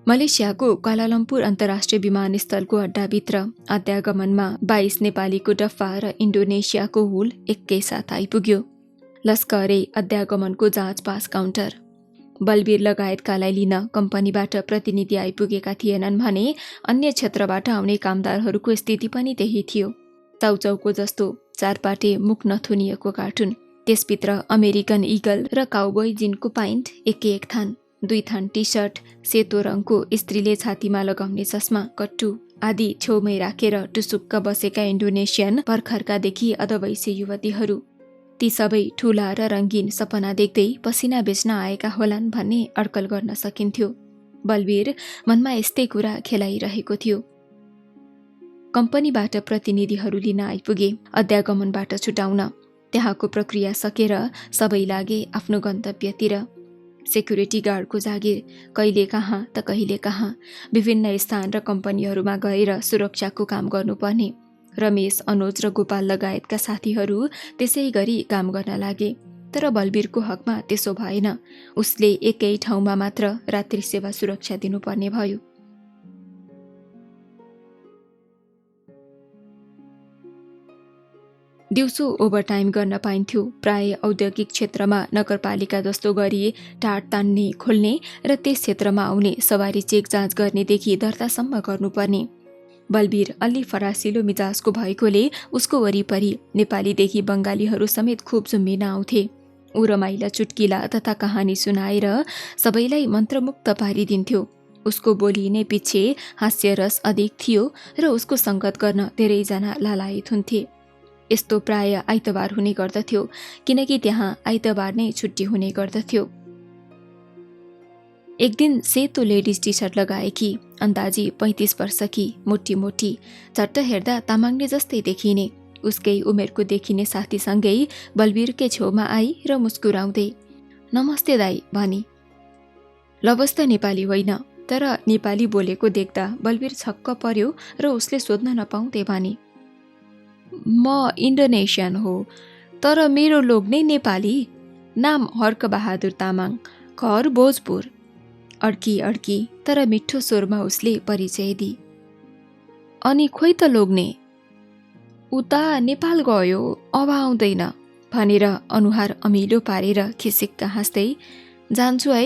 मलेसियाको Kuala Lumpur अन्तर्राष्ट्रिय विमानस्थलको अड्डाभित्र अध्यागमनमा 22 नेपालीको डफा र इन्डोनेसियाको हुल एकैसाथ आइपुग्यो। लस्करे अध्यागमनको जाँच पास काउन्टर। बलवीर लगायतकालाई लिन कम्पनीबाट प्रतिनिधि आइपुगेका थिएनन् भने अन्य क्षेत्रबाट आउने कामदारहरूको स्थिति पनि त्यही थियो। चाउचाउको जस्तो चारपाटे मुख नथुनिएको कार्टुन, त्यसभित्र अमेरिकन इगल र काउबोय जिनको पाइन्ट एक थान, 2 थान टी सर्ट, सेतो रङको स्त्रीले छातीमा लगाउने चस्मा, कट्टु आदि छेउमै राखेर टुसुक्क बसेका इन्डोनेसियन भर्खरकादेखि अधवैसे युवतीहरू। ती सबै ठूला र रङ्गीन सपना देख्दै पसिना बेच्न आएका होलान् भन्ने अड्कल गर्न सकिन्थ्यो। बलवीर मनमा यस्तै कुरा खेलाइरहेको थियो। कम्पनीबाट प्रतिनिधिहरू लिन आइपुगे अध्यागमनबाट छुटाउन। त्यहाँको प्रक्रिया सकेर सबै लागे आफ्नो गन्तव्यतिर। सेक्युरिटी गार्डको जागिर, कहिले कहाँ त कहिले कहाँ विभिन्न स्थान र कम्पनीहरूमा गएर सुरक्षाको काम गर्नुपर्ने। रमेश, अनुज र गोपाल लगायतका साथीहरू त्यसै गरी काम गर्न लागे। तर बलवीरको हकमा त्यसो भएन। उसले एकै ठाउँमा मात्र रात्रि सेवा सुरक्षा दिनुपर्ने भयो। दिउँसो ओभरटाइम गर्न पाइन्थ्यो। प्राय औद्योगिक क्षेत्रमा नगरपालिका जस्तो गरी टाट तान्ने, खोल्ने र त्यस क्षेत्रमा आउने सवारी चेक जाँच गर्नेदेखि दर्तासम्म गर्नुपर्ने। बलवीर अलि फरासिलो मिजाजको भएकोले उसको वरिपरि नेपालीदेखि बङ्गालीहरू समेत खुब झुम्मिन आउँथे। ऊ रमाइला चुट्किला तथा कहानी सुनाएर सबैलाई मन्त्रमुक्त पारिदिन्थ्यो। उसको बोली नै पछि हास्यरस अधिक थियो र उसको सङ्गत गर्न धेरैजना लालायत हुन्थे। यस्तो प्राय आइतबार हुने गर्दथ्यो, किनकि त्यहाँ आइतबार नै छुट्टी हुने गर्दथ्यो। एक दिन सेतो लेडिज टी सर्ट लगाएकी, अन्दाजी 35 वर्षकी, मोटी मोटी, झट्ट हेर्दा तामाङ्ने जस्तै देखिने, उसकै उमेरको देखिने साथीसँगै बलवीरकै छेउमा आई र मुस्कुराउँदै नमस्ते दाई भनी। लवस्त नेपाली होइन, तर नेपाली बोलेको देख्दा बलवीर छक्क पर्यो र उसले सोध्न नपाउँदै भने म इन्डोनेसियन हो, तर मेरो लोग नै नेपाली। नाम हर्क बहादुर तामाङ, घर भोजपुर। अड्की तर मिठो स्वरमा उसले परिचय दि। अनि खोइ त लोग्ने? उता नेपाल गयो, अब आउँदैन भनेर अनुहार अमिलो पारेर खिसिक्क हाँस्दै जान्छु है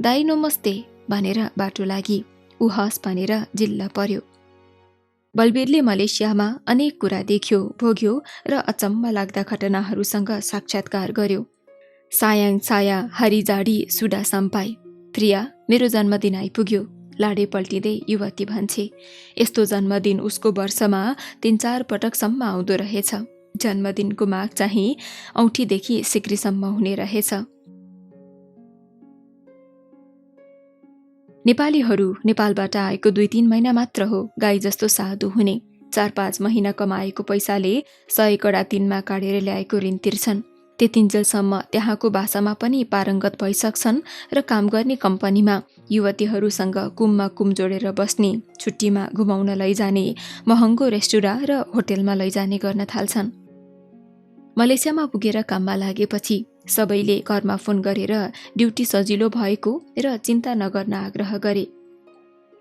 दाई नमस्ते भनेर बाटो लागि। ऊ हस भनेर जिल्ल पर्यो। बलवीरले मलेसियामा अनेक कुरा देख्यो, भोग्यो र अचम्म लाग्दा घटनाहरूसँग साक्षात्कार गर्यो। सायाङ छाया हरिजाडी सुडा सम्पाई। प्रिया, मेरो जन्मदिन आइपुग्यो, लाडे पल्टिँदै युवती भन्छे। यस्तो जन्मदिन उसको वर्षमा 3-4 पटकसम्म आउँदो रहेछ। जन्मदिनको माग चाहिँ औँठीदेखि सिक्रीसम्म हुने रहेछ। नेपालीहरू नेपालबाट आएको 2-3 महिना मात्र हो गाई जस्तो साधु हुने। 4-5 महिना कमाएको पैसाले 100 कडा 3मा काटेर ल्याएको ऋण तिर्छन्। त्यतिन्जेलसम्म त्यहाँको भाषामा पनि पारङ्गत भइसक्छन् र काम गर्ने कम्पनीमा युवतीहरूसँग कुममा कुम जोडेर बस्ने, छुट्टीमा घुमाउन लैजाने, महँगो रेस्टुराँ र होटेलमा लैजाने गर्न थाल्छन्। मलेसियामा पुगेर काममा लागेपछि सबैले घरमा फोन गरेर ड्युटी सजिलो भएको र चिन्ता नगर्न आग्रह गरे।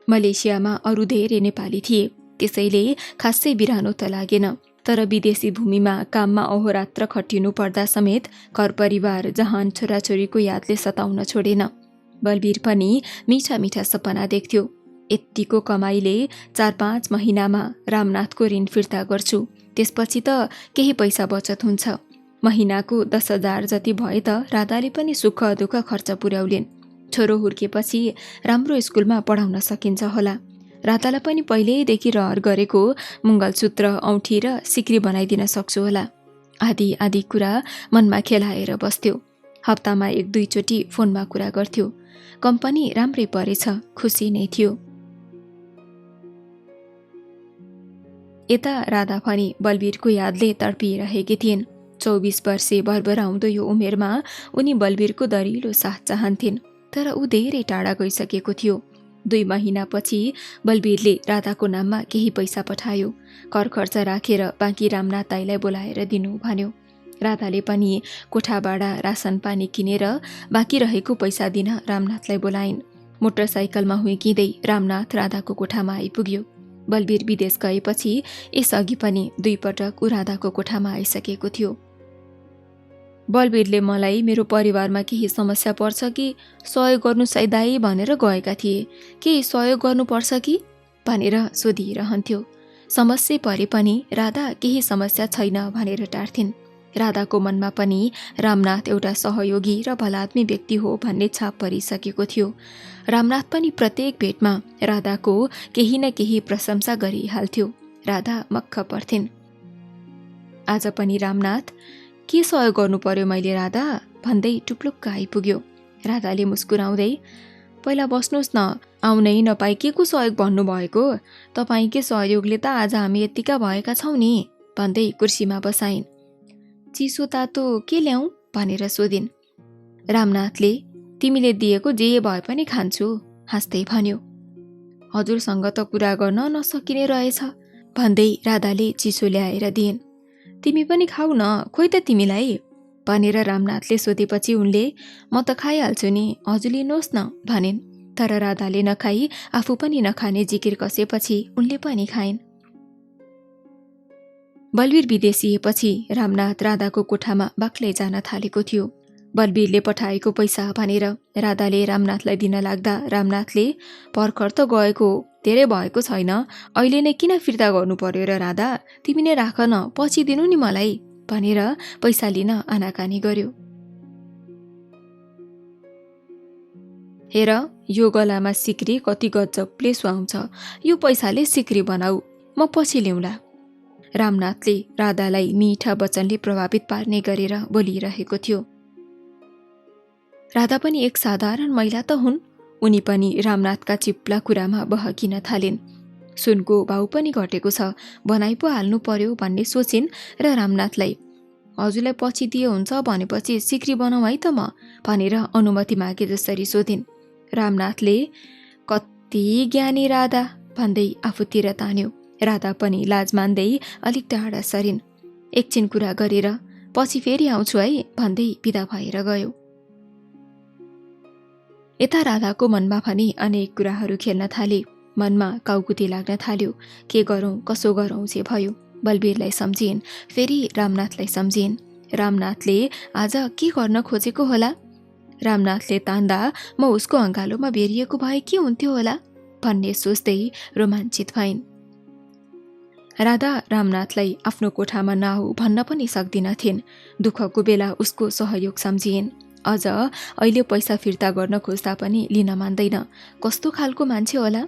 मलेसियामा अरू धेरै नेपाली थिए, त्यसैले खासै बिरानो त लागेन। तर विदेशी भूमिमा काममा अहोरात्र खटिनु पर्दा समेत घर परिवार, जहान, छोराछोरीको यादले सताउन छोडेन। बलवीर पनि मिठा मिठा सपना देख्थ्यो। यत्तिको कमाइले 4-5 महिनामा रामनाथको ऋण फिर्ता गर्छु, त्यसपछि त केही पैसा बचत हुन्छ। महिनाको 10,000 जति भए त राधाले पनि सुख दुःख खर्च पुर्याउलिन्। छोरो हुर्केपछि राम्रो स्कुलमा पढाउन सकिन्छ होला। राधालाई पनि पहिल्यैदेखि रहर गरेको मङ्गलसूत्र, औँठी र सिक्री बनाइदिन सक्छु होला। आदि आदि कुरा मनमा खेलाएर बस्थ्यो। हप्तामा 1-2 चोटि फोनमा कुरा गर्थ्यो। कम्पनी राम्रै परेछ, खुसी नै थियो। यता राधा पनि बलवीरको यादले तडपिरहेकी थिइन्। 24 वर्षे भरभर आउँदो यो उमेरमा उनी बलवीरको दरिलो साथ चाहन्थिन्, तर ऊ धेरै टाढा गइसकेको थियो। 2 महिनापछि बलवीरले राधाको नाममा केही पैसा पठायो। घर खर्च राखेर बाँकी रामनाथ दाईलाई बोलाएर दिनु भन्यो। राधाले पनि कोठा भाडा, रासन पानी किनेर बाँकी रहेको पैसा दिन रामनाथलाई बोलाइन्। मोटरसाइकलमा हुइकिँदै रामनाथ राधाको कोठामा आइपुग्यो। बलवीर विदेश गएपछि यसअघि पनि 2 पटक ऊ राधाको कोठामा आइसकेको थियो। बलवीरले मलाई मेरो परिवारमा केही समस्या पर्छ कि सहयोग गर्नु सैदाई भनेर गएका थिए, केही सहयोग गर्नुपर्छ कि भनेर सोधिरहन्थ्यो। समस्या परे पनि राधा केही समस्या छैन भनेर टार्थिन्। राधाको मनमा पनि रामनाथ एउटा सहयोगी र भलाद्मी व्यक्ति हो भन्ने छाप परिसकेको थियो। रामनाथ पनि प्रत्येक भेटमा राधाको केही न केही प्रशंसा गरिहाल्थ्यो। राधा मक्ख पर्थिन्। आज पनि रामनाथ, के सहयोग गर्नु पर्यो मैले राधा भन्दै टुप्लुक्क आइपुग्यो। राधाले मुस्कुराउँदै, पहिला बस्नुहोस् न, आउनै नपाई के को सहयोग भन्नुभएको? तपाईँकै सहयोगले त आज हामी यत्तिका भएका छौँ नि भन्दै कुर्सीमा बसाइन्। चिसो तातो के ल्याउँ भनेर सोधिन्। रामनाथले, तिमीले दिएको जे भए पनि खान्छु हाँस्दै भन्यो। हजुरसँग त कुरा गर्न नसकिने रहेछ भन्दै राधाले चिसो ल्याएर दिइन्। तिमी पनि खाऊ न, खोइ त तिमीलाई भनेर रामनाथले सोधेपछि उनले, म त खाइहाल्छु नि, हजुर लिनुहोस् न भनिन्। तर राधाले नखाई आफू पनि नखाने जिकिर कसेपछि उनले पनि खाइन्। बलवीर विदेशिएपछि रामनाथ राधाको कोठामा बाक्लै जान थालेको थियो। बलवीरले पठाएको पैसा भनेर राधाले रामनाथलाई दिन लाग्दा रामनाथले, भर्खर त गएको धेरै भएको छैन, अहिले नै किन फिर्ता गर्नु पर्यो र राधा, तिमी नै राख न, पछि दिनु नि मलाई भनेर पैसा लिन आनाकानी गर्यो। हेर, यो गलामा सिक्री कति गजबले सुहाउँछ, यो पैसाले सिक्री बनाऊ, म पछि ल्याउँला। रामनाथले राधालाई मिठा वचनले प्रभावित पार्ने गरेर बोलिरहेको थियो। राधा पनि एक साधारण महिला त हुन्। उनी पनि रामनाथका चिप्ला कुरामा बहकिन थालिन्। सुनको भाउ पनि घटेको छ, बनाइ पो हाल्नु पर्यो भन्ने सोचिन् र रामनाथलाई, हजुरलाई पछि दिए हुन्छ भनेपछि सिक्री बनाऊ है त म भनेर अनुमति मागे जसरी सोधिन्। रामनाथले, कति ज्ञानी राधा भन्दै आफूतिर तान्यो। राधा पनि लाज मान्दै अलिक टाढा सरिन्। एकछिन कुरा गरेर पछि फेरि आउँछु है भन्दै बिदा भएर गयो। यता राधाको मनमा भने अनेक कुराहरू खेल्न थाले। मनमा काउकुती लाग्न थाल्यो। के गरौँ कसो गरौँ जे भयो। बलवीरलाई सम्झिन्, फेरि रामनाथलाई सम्झिन्। रामनाथले आज के गर्न खोजेको होला? रामनाथले तान्दा म उसको अँगालोमा बेरिएको भए के हुन्थ्यो होला भन्ने सोच्दै रोमाञ्चित भइन्। राधा रामनाथलाई आफ्नो कोठामा नआऊ भन्न पनि सक्दिनथिन्। दुःखको बेला उसको सहयोग सम्झिन्। अझ अहिले पैसा फिर्ता गर्न खोज्दा पनि लिन मान्दैन। कस्तो खालको मान्छे होला?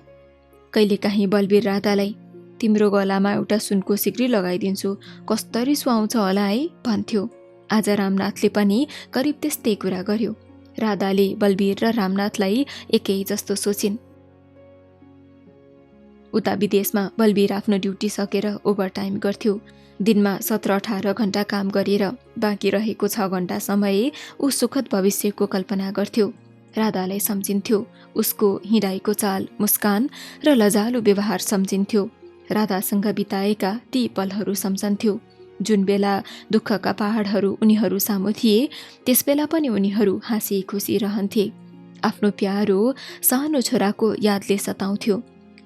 कहिलेकाहीँ बलवीर राधालाई, तिम्रो गलामा एउटा सुनको सिक्री लगाइदिन्छु, कस्तरी सुहाउँछ होला है भन्थ्यो। आज रामनाथले पनि करिब त्यस्तै कुरा गर्यो। राधाले बलवीर र रामनाथलाई एकै जस्तो सोचिन्। उता विदेशमा बलवीर आफ्नो ड्युटी सकेर ओभरटाइम गर्थ्यो। दिनमा 17-18 घण्टा काम गरेर बाँकी रहेको 6 घण्टा समय ऊ सुखद भविष्यको कल्पना गर्थ्यो। राधालाई सम्झिन्थ्यो। उसको हिँडाइको चाल, मुस्कान र लजालु व्यवहार सम्झिन्थ्यो। राधासँग बिताएका ती पलहरू सम्झन्थ्यो। जुन बेला दुःखका पहाडहरू उनीहरू सामु थिए, त्यसबेला पनि उनीहरू हाँसी खुसी रहन्थे। आफ्नो प्यारो सानो छोराको यादले सताउँथ्यो।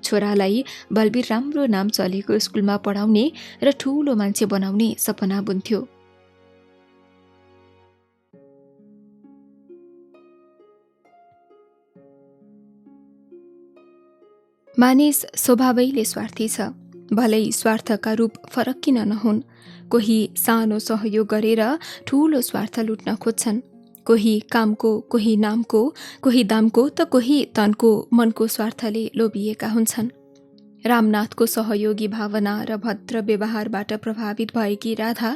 छोरालाई बलवीर राम्रो नाम चलेको स्कुलमा पढाउने र ठूलो मान्छे बनाउने सपना बुन्थ्यो। मानिस स्वभावैले स्वार्थी छ। भलै स्वार्थका रूप फरक किन नहुन्। कोही सानो सहयोग गरेर ठूलो स्वार्थ लुट्न खोज्छन्। कोही कामको, कोही नामको, कोही दामको त कोही तनको मनको स्वार्थले लोभिएका हुन्छन्। रामनाथको सहयोगी भावना र भद्र व्यवहारबाट प्रभावित भएकी राधा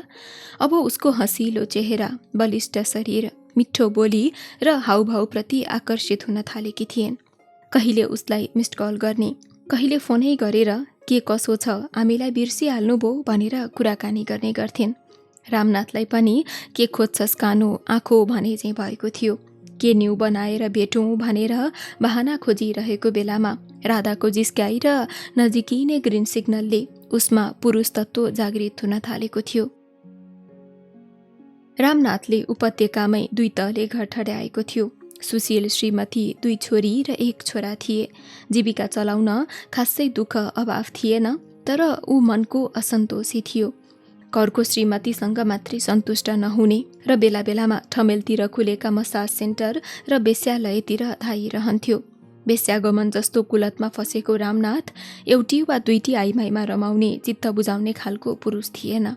अब उसको हँसिलो चेहरा, बलिष्ठ शरीर, मिठो बोली र हाउभाउप्रति आकर्षित हुन थालेकी थिइन्। कहिले उसलाई मिस्ड कल गर्ने, कहिले फोनै गरेर के कसो छ, हामीलाई बिर्सिहाल्नु भो भनेर कुराकानी गर्ने गर्थिन्। रामनाथलाई पनि के खोज्छस् कानो आँखो भने चाहिँ भएको थियो। के न्यू बनाएर भेटौँ भनेर बहाना खोजिरहेको बेलामा राधाको जिस्काई र नजिकै नै ग्रिन सिग्नलले उसमा पुरुष तत्त्व जागृत हुन थालेको थियो। रामनाथले उपत्यकामै 2 तले घर ठड्याएको थियो। सुशील श्रीमती, 2 छोरी र 1 छोरा थिए। जीविका चलाउन खासै दुःख अभाव थिएन, तर ऊ मनको असन्तोषी थियो। घरको श्रीमतीसँग मात्रै सन्तुष्ट नहुने र बेला बेलामा ठमेलतिर खुलेका मसाज सेन्टर र वेश्यालयतिर धाइरहन्थ्यो। वेश्यागमन जस्तो कुलतमा फसेको रामनाथ एउटी वा दुईटी आइमाईमा रमाउने चित्त बुझाउने खालको पुरुष थिएन।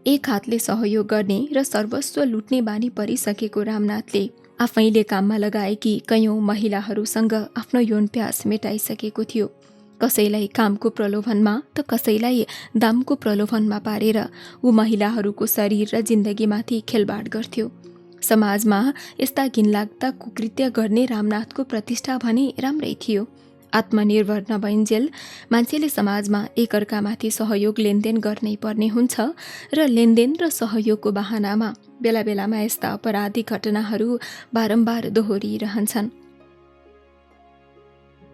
एक हातले सहयोग गर्ने र सर्वस्व लुट्ने बानी परिसकेको रामनाथले आफैले काममा लगाएकी कैयौं महिलाहरूसँग आफ्नो यौन प्यास मेटाइसकेको थियो। कसैलाई कामको प्रलोभनमा त कसैलाई दामको प्रलोभनमा पारेर ऊ महिलाहरूको शरीर र जिन्दगीमाथि खेलबाड गर्थ्यो। समाजमा यस्ता घिनलाग्दा कुकृत्य गर्ने रामनाथको प्रतिष्ठा भने राम्रै थियो। आत्मनिर्भर नभइन्जेल मान्छेले समाजमा एकअर्कामाथि सहयोग लेनदेन गर्नै पर्ने हुन्छ र लेनदेन र सहयोगको बहानामा बेला बेलामा यस्ता अपराधिक घटनाहरू बारम्बार दोहोरिरहन्छन्।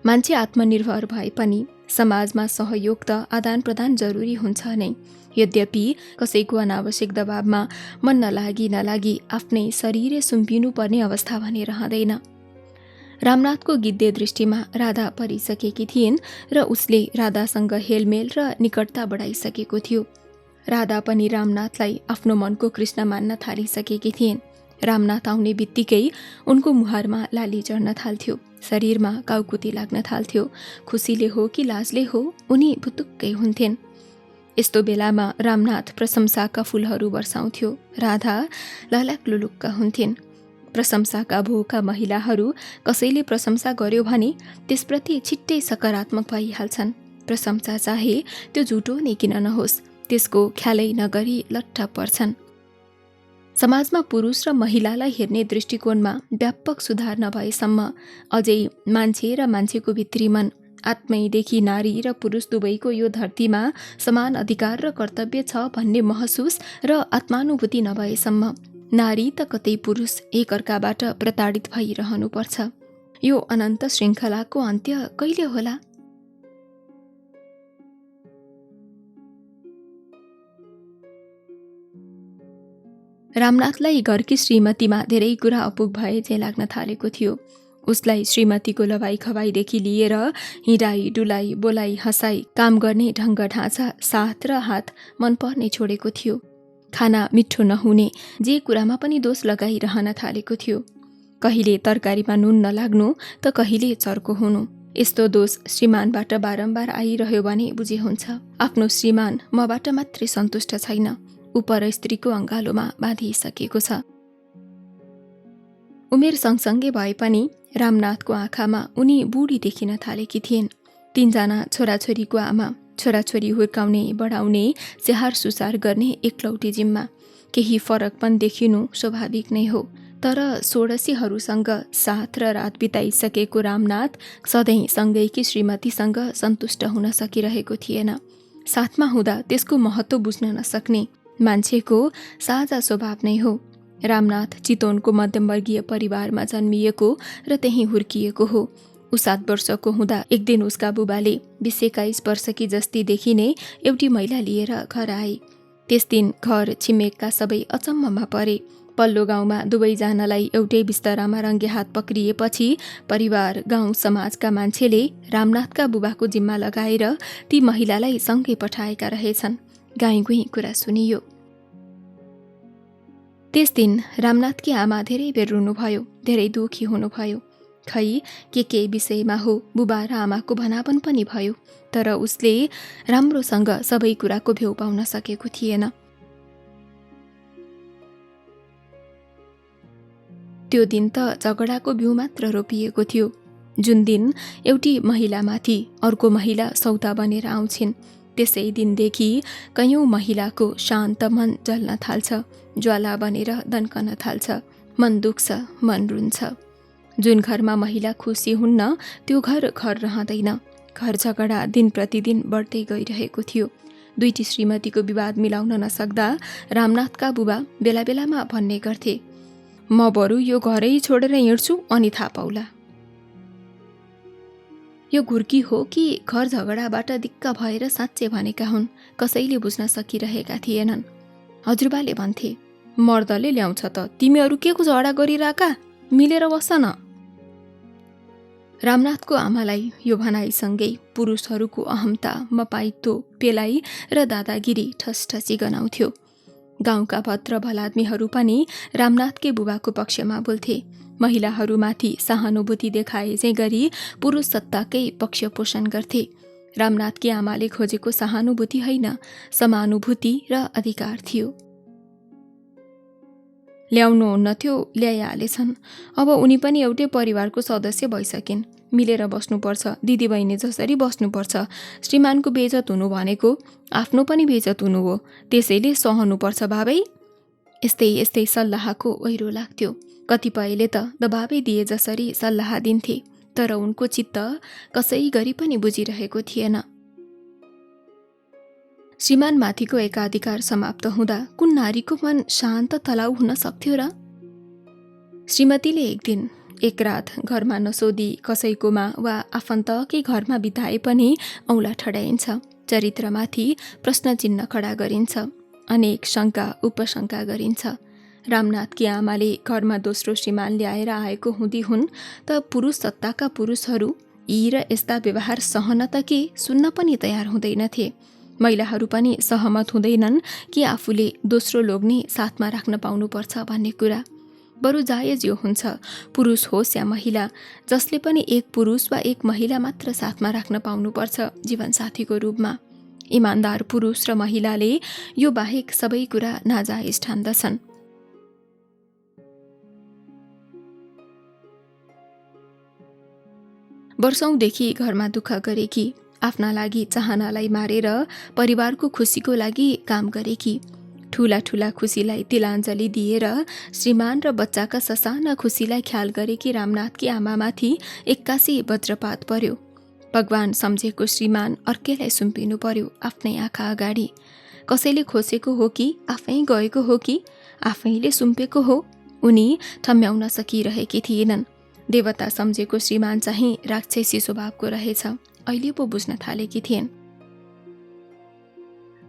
मान्छे आत्मनिर्भर भए पनि समाजमा सहयोग त आदान प्रदान जरुरी हुन्छ नै। यद्यपि कसैको अनावश्यक दबावमा मन नलागी आफ्नै शरीरै सुम्पिनु पर्ने अवस्था भने रहँदैन। रामनाथको गिद्धे दृष्टिमा राधा परिसकेकी थिइन् र उसले राधासँग हेलमेल र निकटता बढाइसकेको थियो। राधा पनि रामनाथलाई आफ्नो मनको कृष्ण मान्न थालिसकेकी थिइन्। रामनाथ आउने बित्तिकै उनको मुहारमा लाली चढ्न थाल्थ्यो, शरीरमा काउकुती लाग्न थाल्थ्यो। खुसीले हो कि लाजले हो उनी भुतुक्कै हुन्थिन्। यस्तो बेलामा रामनाथ प्रशंसाका फूलहरू वर्षाउँथ्यो। राधा ललाक लुलुक्क हुन्थिन्। प्रशंसाका भोका महिलाहरू कसैले प्रशंसा गर्यो भने त्यसप्रति छिट्टै सकारात्मक भइहाल्छन्। प्रशंसा चाहे त्यो झुटो नै किन नहोस्, त्यसको ख्यालै नगरी लट्ठ पर्छन्। समाजमा पुरुष र महिलालाई हेर्ने दृष्टिकोणमा व्यापक सुधार नभएसम्म अझै मान्छे र मान्छेको भित्री मन, आत्मैदेखि नारी र पुरुष दुवैको यो धरतीमा समान अधिकार र कर्तव्य छ भन्ने महसुस र आत्मानुभूति नभएसम्म नारी त कतै पुरुष एकअर्काबाट प्रताडित भइरहनुपर्छ। यो अनन्त श्रृङ्खलाको अन्त्य कहिले होला? रामनाथलाई घरकी श्रीमतीमा धेरै कुरा अपुग भए चाहिँ लाग्न थालेको थियो। उसलाई श्रीमतीको लवाई खवाईदेखि लिएर हिँडाई डुलाई बोलाई हँसाई काम गर्ने ढङ्ग ढाँचा, साथ र हात मन पर्ने छोडेको थियो। खाना मिठो नहुने, जे कुरामा पनि दोष लगाइरहन थालेको थियो। कहिले तरकारीमा नुन नलाग्नु त कहिले चर्को हुनु। यस्तो दोष श्रीमानबाट बारम्बार आइरह्यो भने बुझे हुन्छ आफ्नो श्रीमान मबाट मात्रै सन्तुष्ट छैन, ऊ पर स्त्रीको अङ्गालोमा बाँधिसकेको छ। उमेर सँगसँगै भए पनि रामनाथको आँखामा उनी बुढी देखिन थालेकी थिइन्। 3 जना छोराछोरीको आमा, छोराछोरी हुर्काउने बढाउने स्याहार सुसार गर्ने एकलौटी जिम्मा। केही फरक पनि देखिनु स्वाभाविक नै हो, तर षोडशीहरूसँग साथ र रात बिताइसकेको रामनाथ सधैँ सँगैकी श्रीमतीसँग सन्तुष्ट हुन सकिरहेको थिएन। साथमा हुँदा त्यसको महत्त्व बुझ्न नसक्ने मान्छेको साझा स्वभाव नै हो। रामनाथ चितवनको मध्यमवर्गीय परिवारमा जन्मिएको र त्यहीँ हुर्किएको हो। ऊ 7 वर्षको हुँदा एक दिन उसका बुबाले 20-21 वर्षकी जस्ती देखिने एउटी महिला लिएर घर आए। त्यस दिन घर छिमेकका सबै अचम्ममा परे। पल्लो गाउँमा दुवैजनालाई एउटै बिस्तरामा रङ्गे हात पक्रिएपछि परिवार, गाउँ समाजका मान्छेले रामनाथका बुबाको जिम्मा लगाएर ती महिलालाई सँगै पठाएका रहेछन्। गाईगुई कुरा सुनियो। त्यस दिन रामनाथकी आमा धेरै बेर रुनुभयो, धेरै दुखी हुनुभयो। खै के विषयमा हो बुबा र आमाको भनावन पनि भयो, तर उसले राम्रोसँग सबै कुराको भ्यू पाउन सकेको थिएन। त्यो दिन त झगडाको बिउ मात्र रोपिएको थियो। जुन दिन एउटी महिलामाथि अर्को महिला सौदा बनेर आउँछिन्, त्यसै दिनदेखि कैयौं महिलाको शान्त मन जल्न थाल्छ, ज्वाला बनेर दन्कन थाल्छ। मन दुख्छ, मन रुन्छ। जुन घरमा महिला खुसी हुन्न त्यो घर रहँदैन। घर झगडा दिन प्रतिदिन बढ्दै गइरहेको थियो। दुईटी श्रीमतीको विवाद मिलाउन नसक्दा रामनाथका बुबा बेला बेलामा भन्ने गर्थे, म बरु यो घरै छोडेर हिँड्छु अनि थाहा पाउला। यो घुर्की हो कि घर झगडाबाट दिक्क भएर साँच्चै भनेका हुन्, कसैले बुझ्न सकिरहेका थिएनन्। हजुरबाले भन्थे, मर्दले ल्याउँछ त, तिमीहरू के को झगडा गरिरहेका, मिलेर बस्छ न। रामनाथको आमालाई यो भनाइसँगै पुरुषहरूको अहमता, मपाइतो, पेलाइ र दादागिरी ठसठसी गनाउँथ्यो। गाउँका भद्र भलाद्मीहरू पनि रामनाथकै बुबाको पक्षमा बोल्थे। महिलाहरूमाथि सहानुभूति देखाए चाहिँ गरी पुरुष सत्ताकै पक्ष पोषण गर्थे। रामनाथकी आमाले खोजेको सहानुभूति होइन, समानुभूति र अधिकार थियो। ल्याउनुहुन्न थियो, ल्याइहालेछन्। अब उनी पनि एउटै परिवारको सदस्य भइसकिन्। मिलेर बस्नुपर्छ, दिदीबहिनी जसरी बस्नुपर्छ। श्रीमानको बेइज्जत हुनु भनेको आफ्नो पनि बेइज्जत हुनु हो, त्यसैले सहनुपर्छ बाबै। यस्तै यस्तै सल्लाहको ओहिरो लाग्थ्यो। कतिपयले त दबाबै दिए जसरी सल्लाह दिन्थे, तर उनको चित्त कसै गरी पनि बुझिरहेको थिएन। श्रीमानमाथिको एकाधिकार समाप्त हुँदा कुन नारीको मन शान्त तलाउ हुन सक्थ्यो र? श्रीमतीले एक दिन एक रात घरमा नसोधी कसैकोमा वा आफन्तकै घरमा बिताए पनि औँला ठडाइन्छ, चरित्रमाथि प्रश्न चिन्ह खडा गरिन्छ, अनेक शङ्का उपशङ्का गरिन्छ। रामनाथकी आमाले घरमा दोस्रो श्रीमान ल्याएर आएको हुँदी हुन् त पुरुष सत्ताका पुरुषहरू यी र यस्ता व्यवहार सहन त के सुन्न पनि तयार हुँदैनथे। महिलाहरू पनि सहमत हुँदैनन् कि आफूले दोस्रो लोग्ने साथमा राख्न पाउनुपर्छ भन्ने कुरा। बरु जायज यो हुन्छ, पुरुष होस् या महिला, जसले पनि एक पुरुष वा एक महिला मात्र साथमा राख्न पाउनुपर्छ जीवनसाथीको रूपमा। इमान्दार पुरुष र महिलाले यो बाहेक सबै कुरा नाजायज ठान्दछन्। वर्षौंदेखि घरमा दुःख गरेकी, आफ्ना लागि चाहनालाई मारेर परिवारको खुसीको लागि काम गरेकी, ठूला ठूला खुसीलाई तिलाञ्जली दिएर श्रीमान र बच्चाका ससाना खुसीलाई ख्याल गरेकी रामनाथकी आमामाथि एक्कासी वज्रपात पर्यो। भगवान सम्झेको श्रीमान अर्कैलाई सुम्पिनु पर्यो आफ्नै आँखा अगाडि। कसैले खोसेको हो कि आफै गएको हो कि आफैले सुम्पेको हो, उनी ठम्म्याउन सकिरहेकी थिएनन्। देवता सम्झेको श्रीमान चाहिँ राक्षसी स्वभावको रहेछ, अहिले पो बुझ्न थालेकी थिइन्।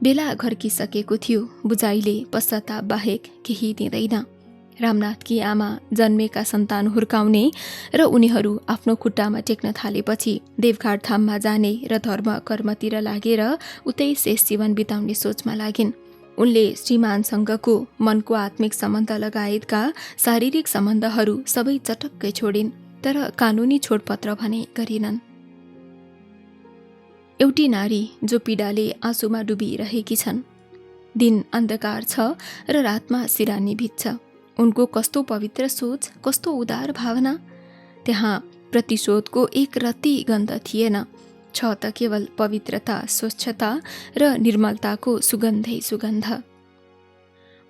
बेला घर्किसकेको थियो, बुझाइले पश्चाताप बाहेक केही दिँदैन। रामनाथकी आमा जन्मेका सन्तान हुर्काउने र उनीहरू आफ्नो खुट्टामा टेक्न थालेपछि देवघाट धाममा जाने र धर्म कर्मतिर लागेर उतै शेष जीवन बिताउने सोचमा लागिन्। उनले श्रीमानसँगको मनको आत्मिक सम्बन्ध लगायतका शारीरिक सम्बन्धहरू सबै चटक्कै छोडिन्, तर कानुनी छोडपत्र भने गरिनन्। एउटी नारी जो पीडाले आँसुमा डुबिरहेकी छन्। दिन अन्धकार छ र रातमा सिरानी भिज्छ। उनको कस्तो पवित्र सोच, कस्तो उदार भावना। त्यहाँ प्रतिशोधको एक रत्ती गन्ध थिएन, छ त केवल पवित्रता, स्वच्छता र निर्मलताको सुगन्धै सुगन्ध।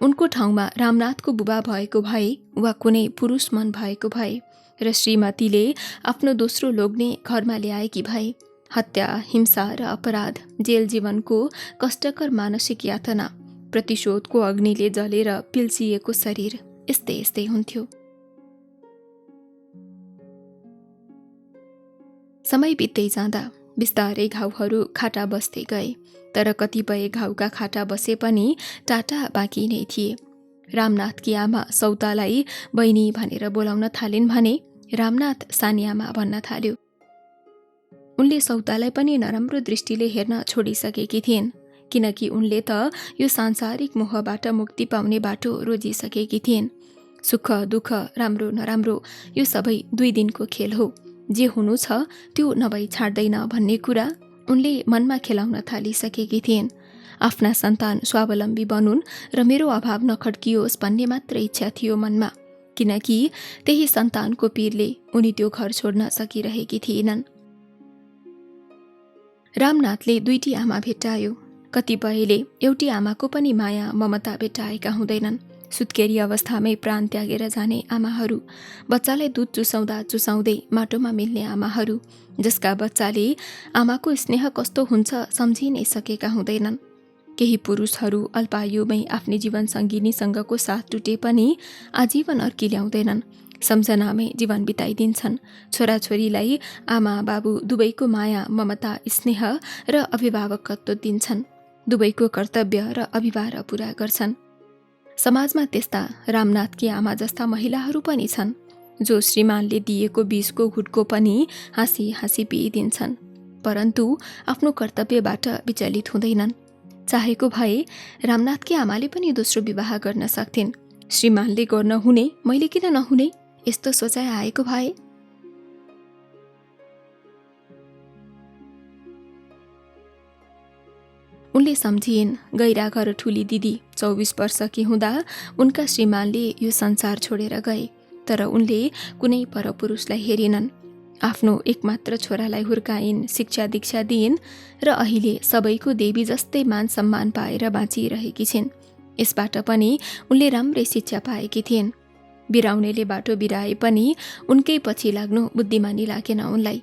उनको ठाउँमा रामनाथको बुबा भएको भए वा कुनै पुरुष मन भएको भए र श्रीमतीले आफ्नो दोस्रो लोग्ने घरमा ल्याएकी भए, हत्या, हिंसा र अपराध, जेल जीवनको कष्टकर मानसिक यातना, प्रतिशोधको अग्निले जलेर पिल्सिएको शरीर, यस्तै यस्तै हुन्थ्यो। समय बित्दै जाँदा बिस्तारै घाउहरू खाटा बस्दै गए, तर कतिपय घाउका खाटा बसे पनि टाटा बाँकी नै थिए। रामनाथकी आमा सौतालाई बहिनी भनेर बोलाउन थालिन् भने रामनाथ सानी आमा भन्न थाल्यो। उनले सौतालाई पनि नराम्रो दृष्टिले हेर्न छोडिसकेकी थिइन्, किनकि उनले त यो सांसारिक मोहबाट मुक्ति पाउने बाटो रोजिसकेकी थिइन्। सुख दुःख, राम्रो नराम्रो, यो सबै 2 दिनको खेल हो। जे हुनु छ त्यो नभई छाड्दैन भन्ने कुरा उनले मनमा खेलाउन थालिसकेकी थिइन्। आफ्ना सन्तान स्वावलम्बी बनुन् र मेरो अभाव नखड्कियोस् भन्ने मात्र इच्छा थियो मनमा, किनकि त्यही सन्तानको पीरले उनी त्यो घर छोड्न सकिरहेकी थिएनन्। रामनाथले 2टी आमा भेट्टायो। कतिपयले एउटी आमाको पनि माया ममता भेट्टाएका हुँदैनन्। सुत्केरी अवस्थामै प्राण त्यागेर जाने आमाहरू, बच्चालाई दुध चुसाउँदा चुसाउँदै माटोमा मिल्ने आमाहरू, जसका बच्चाले आमाको स्नेह कस्तो हुन्छ सम्झि नै सकेका हुँदैनन्। केही पुरुषहरू अल्पायुमै आफ्नी जीवन सङ्गिनीसँगको साथ टुटे पनि आजीवन अर्की ल्याउँदैनन्, सम्झनामै जीवन बिताइदिन्छन्। छोराछोरीलाई आमा बाबु दुवैको माया ममता स्नेह र अभिभावकत्व दिन्छन्, दुवैको कर्तव्य र अभिभार पूरा गर्छन्। समाजमा त्यस्ता रामनाथकी आमा जस्ता महिलाहरू पनि छन् जो श्रीमानले दिएको बीजको घुटको पनि हाँसी हाँसी पिइदिन्छन्, परन्तु आफ्नो कर्तव्यबाट विचलित हुँदैनन्। चाहेको भए रामनाथकी आमाले पनि दोस्रो विवाह गर्न सक्थिन्। श्रीमानले गर्न हुने, मैले किन नहुने, यस्तो सोचाइ आएको भए। उनले सम्झिन् गैरा घर ठुली दिदी 24 वर्षकी हुँदा उनका श्रीमानले यो संसार छोडेर गए, तर उनले कुनै परपुरुषलाई हेरिनन्। आफ्नो एकमात्र छोरालाई हुर्काइन्, शिक्षा दीक्षा दिइन् र अहिले सबैको देवी जस्तै मान सम्मान पाएर बाँचिरहेकी छिन्। यसबाट पनि उनले राम्रै शिक्षा पाएकी थिइन्। बिराउनेले बाटो बिराए पनि उनकै पछि लाग्नु बुद्धिमानी लागेन उनलाई।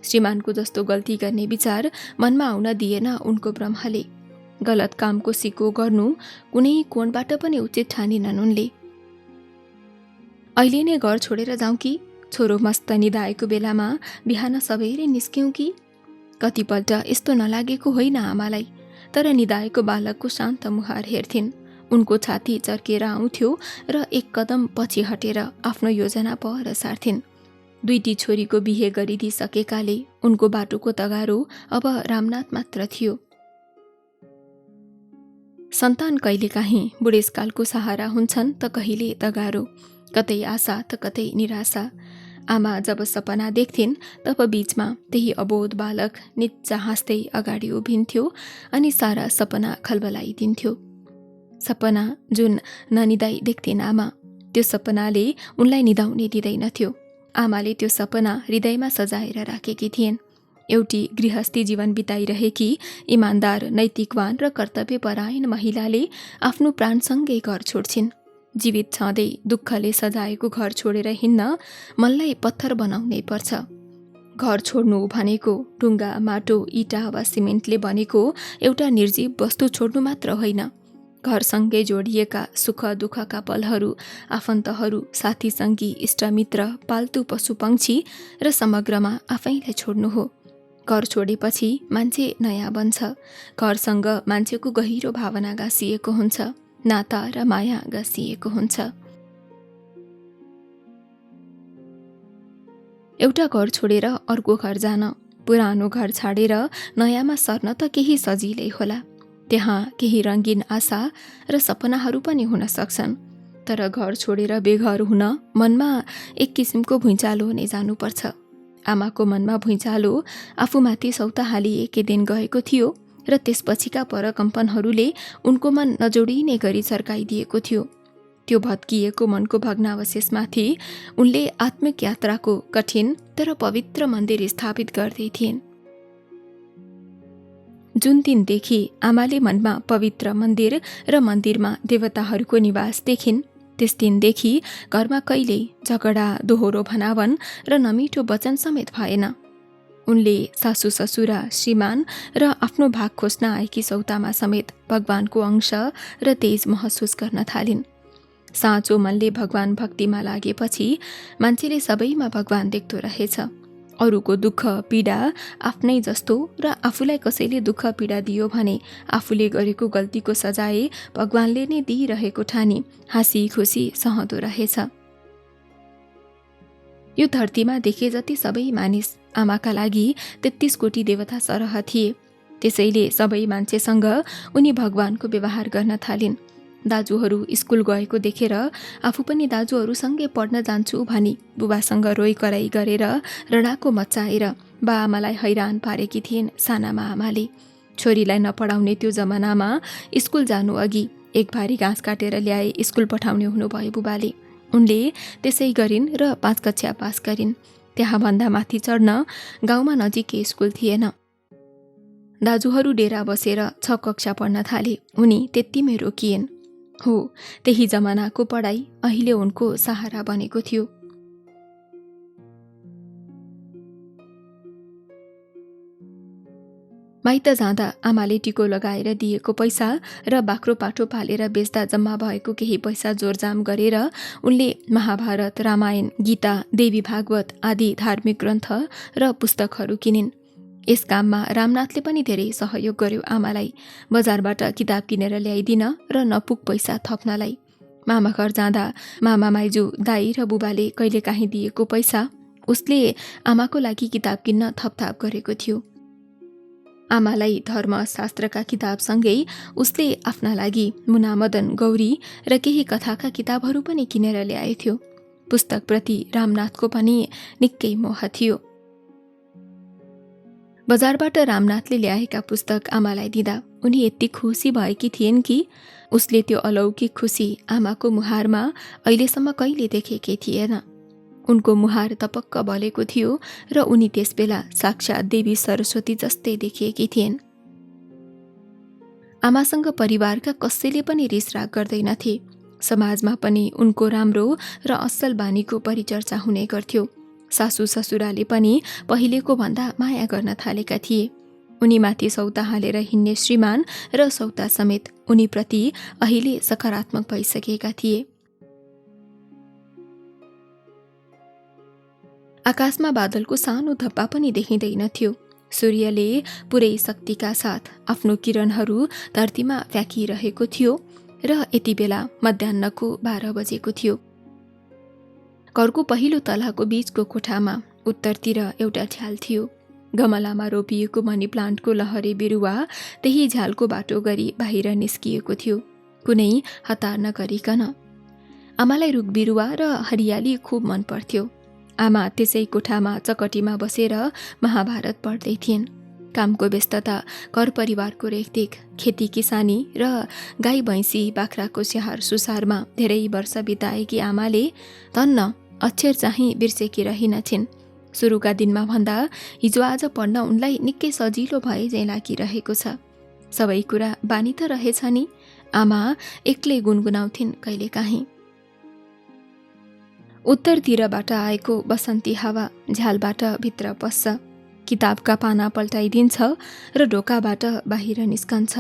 श्रीमानको जस्तो गल्ती गर्ने विचार मनमा आउन दिएन उनको ब्रह्मले। गलत कामको सिको गर्नु कुनै कोणबाट पनि उचित ठानिनन् उनले। अहिले नै घर छोडेर जाउँ कि, छोरो मस्त निदाएको बेलामा बिहान सबैले निस्क्यौँ कि। कतिपल्ट यस्तो नलागेको होइन आमालाई, तर निदाएको बालकको शान्त मुहार हेर्थिन्। उनको छाती चर्केर आउँथ्यो र एक कदम पछि हटेर आफ्नो योजना पर सार्थिन्। दुईटी छोरीको बिहे गरिदिइसकेकाले उनको बाटोको तगारो अब रामनाथ मात्र थियो। सन्तान कहिलेकाहीँ बुढेसकालको सहारा हुन्छन् त कहिले तगारो, कतै आशा त कतै निराशा। आमा जब सपना देख्थिन् तब बीचमा त्यही अबोध बालक निच्चा हाँस्दै अगाडि उभिन्थ्यो अनि सारा सपना खलबलाइदिन्थ्यो। सपना जुन ननिदाई देख्थिन् आमा, त्यो सपनाले उनलाई निदाउने दिँदैनथ्यो। आमाले त्यो सपना हृदयमा सजाएर राखेकी थिइन्। एउटी गृहस्थी जीवन बिताइरहेकी इमान्दार, नैतिकवान र कर्तव्यपरायण महिलाले आफ्नो प्राणसँगै घर छोड्छिन्। जीवित छँदै दुःखले सजाएको घर छोडेर हिँड्न मनलाई पत्थर बनाउनै पर्छ। घर छोड्नु भनेको ढुङ्गा, माटो, इँटा वा सिमेन्टले बनेको एउटा निर्जीव वस्तु छोड्नु मात्र होइन। घरसँगै जोडिएका सुख दुःखका पलहरू, आफन्तहरू, साथी सङ्गी, इष्टमित्र, पाल्तु पशु पक्षी र समग्रमा आफैलाई छोड्नु हो। घर छोडेपछि मान्छे नयाँ बन्छ। घरसँग मान्छेको गहिरो भावना गाँसिएको हुन्छ, नाता र माया गाँसिएको हुन्छ। एउटा घर छोडेर अर्को घर जान, पुरानो घर छाडेर नयाँमा सर्न त केही सजिलै होला। त्यहाँ केही रङ्गीन आशा र सपनाहरू पनि हुन सक्छन्, तर घर छोडेर बेघर हुन मनमा एक किसिमको भुइँचालो नै जानुपर्छ। आमाको मनमा भुइँचालो आफूमाथि सौता हालिएकै दिन गएको थियो र त्यसपछिका परकम्पनहरूले उनको मन नजोडिने गरी सर्काइदिएको थियो। त्यो भत्किएको मनको भग्नावशेषमाथि उनले आत्मिक यात्राको कठिन तर पवित्र मन्दिर स्थापित गर्दै थिइन्। जुन दिनदेखि आमाले मनमा पवित्र मन्दिर र मन्दिरमा देवताहरूको निवास देखिन्, त्यस दिनदेखि घरमा कहिल्यै झगडा, दोहोरो भनावन र नमिठो वचन समेत भएन। उनले सासू ससुरा, श्रीमान र आफ्नो भाग खोज्न आएकी सौतामा समेत भगवानको अंश र तेज महसुस गर्न थालिन्। साँचो मनले भगवान भक्तिमा लागेपछि मान्छेले सबैमा भगवान देख्दो रहेछ। अरूको दुःख पीडा आफ्नै जस्तो र आफूलाई कसैले दुःख पीडा दियो भने आफूले गरेको गल्तीको सजाय भगवानले नै दिइरहेको ठानी हाँसी खुसी सहँदो रहेछ। यो धरतीमा देखे जति सबै मानिस आमाका लागि 33 कोटी देवता सरह थिए। त्यसैले सबै मान्छेसँग उनी भगवानको व्यवहार गर्न थालिन्। दाजुहरू स्कुल गएको देखेर आफू पनि दाजुहरूसँगै पढ्न जान्छु भनी बुबासँग रोइ कराई गरेर रडाको मचाएर बाआमालाई हैरान पारेकी थिइन् सानामा आमाले। छोरीलाई नपढाउने त्यो जमानामा स्कुल जानु अघि एक भारी घाँस काटेर ल्याए स्कुल पठाउने हुनुभयो बुबाले। उनले त्यसै गरिन् र 5 कक्षा पास गरिन्। त्यहाँभन्दा माथि चढ्न गाउँमा नजिकै स्कुल थिएन। दाजुहरू डेरा बसेर 6 कक्षा पढ्न थाले। उनी त्यत्तिमै रोकिएन्। हो, त्यही जमानाको पढाइ अहिले उनको सहारा बनेको थियो। माइत जाँदा आमाले टिको लगाएर दिएको पैसा र बाख्रो पाठो पालेर बेच्दा जम्मा भएको केही पैसा जोरजाम गरेर उनले महाभारत, रामायण, गीता, देवी भागवत आदि धार्मिक ग्रन्थ र पुस्तकहरू किनिन्। यस काममा रामनाथले पनि धेरै सहयोग गर्यो आमालाई, बजारबाट किताब किनेर ल्याइदिन र नपुग पैसा थप्नलाई। मामा घर जाँदा मामा माइजू दाई र बुबाले कहिलेकाहीँ दिएको पैसा उसले आमाको लागि किताब किन्न थपथाप गरेको थियो। आमालाई धर्मशास्त्रका किताबसँगै उसले आफ्ना लागि मुनामदन गौरी र केही कथाका किताबहरू पनि किनेर ल्याएथ्यो। पुस्तकप्रति रामनाथको पनि निकै मोह थियो। बजारबाट रामनाथले ल्याएका पुस्तक आमालाई दिँदा उनी यति खुसी भएकी थिइन् कि उसले त्यो अलौकिक खुसी आमाको मुहारमा अहिलेसम्म कहिले देखेकै थिएन। उनको मुहार तपक्क बलेको थियो र उनी त्यसबेला साक्षात् देवी सरस्वती जस्तै देखिएकी थिइन्। आमासँग परिवारका कसैले पनि रिसराग गर्दैनथे। समाजमा पनि उनको राम्रो र असल बानीको परिचर्चा हुने गर्थ्यो। सासू ससुराले पनि पहिलेको भन्दा माया गर्न थालेका थिए। उनीमाथि सौता हालेर हिँड्ने श्रीमान र सौता समेत उनीप्रति अहिले सकारात्मक भइसकेका थिए। आकाशमा बादलको सानो धब्बा पनि देखिँदैनथ्यो। सूर्यले पुरै शक्तिका साथ आफ्नो किरणहरू धरतीमा फ्याँकिरहेको थियो र यति बेला मध्याह्नको 12 बजेको थियो। घरको पहिलो तलाको बीचको कोठामा उत्तरतिर एउटा झ्याल थियो। गमलामा रोपिएको मनी प्लान्टको लहरे बिरुवा त्यही झ्यालको बाटो गरी बाहिर निस्किएको थियो, कुनै हतार नगरिकन। आमालाई रुख बिरुवा र हरियाली खुब मन पर्थ्यो। आमा त्यसै कोठामा चकटीमा बसेर महाभारत पढ्दै थिइन्। कामको व्यस्तता, घर परिवारको रेखदेख, खेती किसानी र गाई भैँसी बाख्राको स्याहार सुसारमा धेरै वर्ष बिताएकी आमाले धन्न अक्षर चाहिँ बिर्सेकी रहिनथिन्। सुरुका दिनमा भन्दा हिजो आज पढ्न उनलाई निकै सजिलो भए झैँ लागिरहेको छ। सबै कुरा बानी त रहेछ नि, आमा एक्लै गुनगुनाउँथिन् कहिलेकाहीँ। उत्तरतिरबाट आएको बसन्ती हावा झ्यालबाट भित्र पस्छ, किताबका पाना पल्टाइदिन्छ र ढोकाबाट बाहिर निस्कन्छ।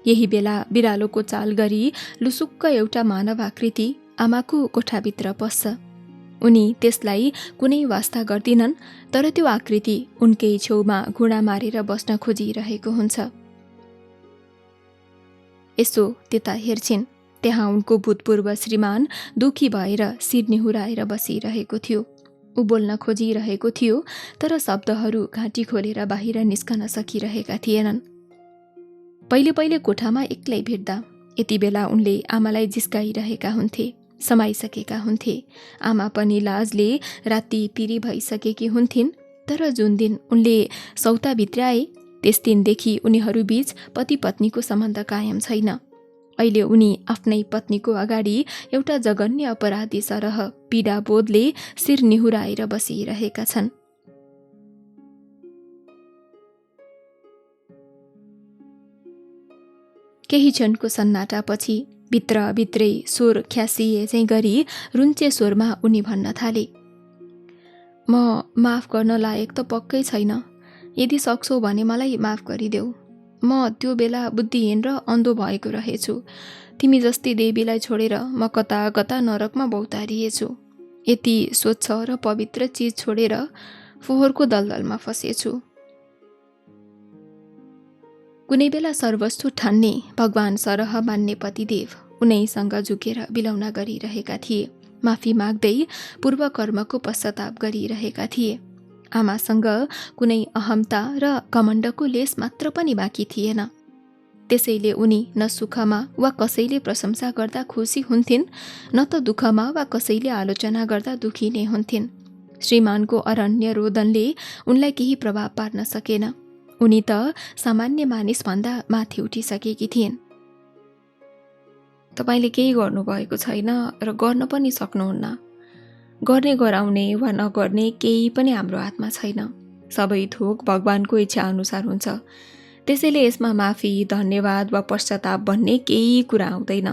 यही बेला बिरालोको चाल गरी लुसुक्क एउटा मानव आकृति आमाको कोठाभित्र पस्छ। उनी त्यसलाई कुनै वास्ता गर्दिनन्, तर त्यो आकृति उनकै छेउमा घुँडा मारेर बस्न खोजिरहेको हुन्छ। यसो त्यता हेर्छिन्, त्यहाँ उनको भूतपूर्व श्रीमान दुखी भएर शिर निहुराएर बसिरहेको थियो। ऊ बोल्न खोजिरहेको थियो, तर शब्दहरू घाँटी खोलेर बाहिर निस्कन सकिरहेका थिएनन्। पहिले पहिले कोठामा एक्लै भेट्दा यति बेला उनले आमालाई जिस्काइरहेका हुन्थे, समाइसकेका हुन्थे। आमा पनि लाजले राति पिरी भइसकेकी हुन्थिन्। तर जुन दिन उनले सौता भित्राए त्यस दिनदेखि उनीहरू बीच पति पत्नीको सम्बन्ध कायम छैन। अहिले उनी आफ्नै पत्नीको अगाडि एउटा जघन्य अपराधी सरह पीडा बोधले शिर निहुराएर बसिरहेका छन्। केही क्षणको सन्नाटापछि भित्रै स्वर ख्यासिए चाहिँ गरी रुन्चे स्वरमा उनी भन्न थाले, म माफ गर्न लायक त पक्कै छैन। यदि सक्छौ भने मलाई माफ गरिदेऊ। म त्यो बेला बुद्धिहीन र अन्धो भएको रहेछु। तिमी जस्ती देवीलाई छोडेर म कता कता नरकमा बौतारिएछु। यति स्वच्छ र पवित्र चिज छोडेर फोहोरको दलदलमा फसेछु। कुनै बेला सर्वस्व ठान्ने भगवान सरह मान्ने पतिदेव उनैसँग झुकेर बिलौना गरिरहेका थिए। माफी माग्दै पूर्व कर्मको पश्चाताप गरिरहेका थिए। आमासँग कुनै अहमता र घमण्डको लेस मात्र पनि बाँकी थिएन। त्यसैले उनी न सुखमा वा कसैले प्रशंसा गर्दा खुसी हुन्थिन्, न त दुःखमा वा कसैले आलोचना गर्दा दुखी नै हुन्थिन्। श्रीमानको अरण्य रोदनले उनलाई केही प्रभाव पार्न सकेन। उनी त सामान्य मानिसभन्दा माथि उठिसकेकी थिइन्। तपाईँले केही गर्नुभएको छैन र गर्न पनि सक्नुहुन्न। गर्ने गराउने वा नगर्ने केही पनि हाम्रो हातमा छैन। सबै थोक भगवानको इच्छा अनुसार हुन्छ। त्यसैले यसमा माफी, धन्यवाद वा पश्चाताप भन्ने केही कुरा आउँदैन।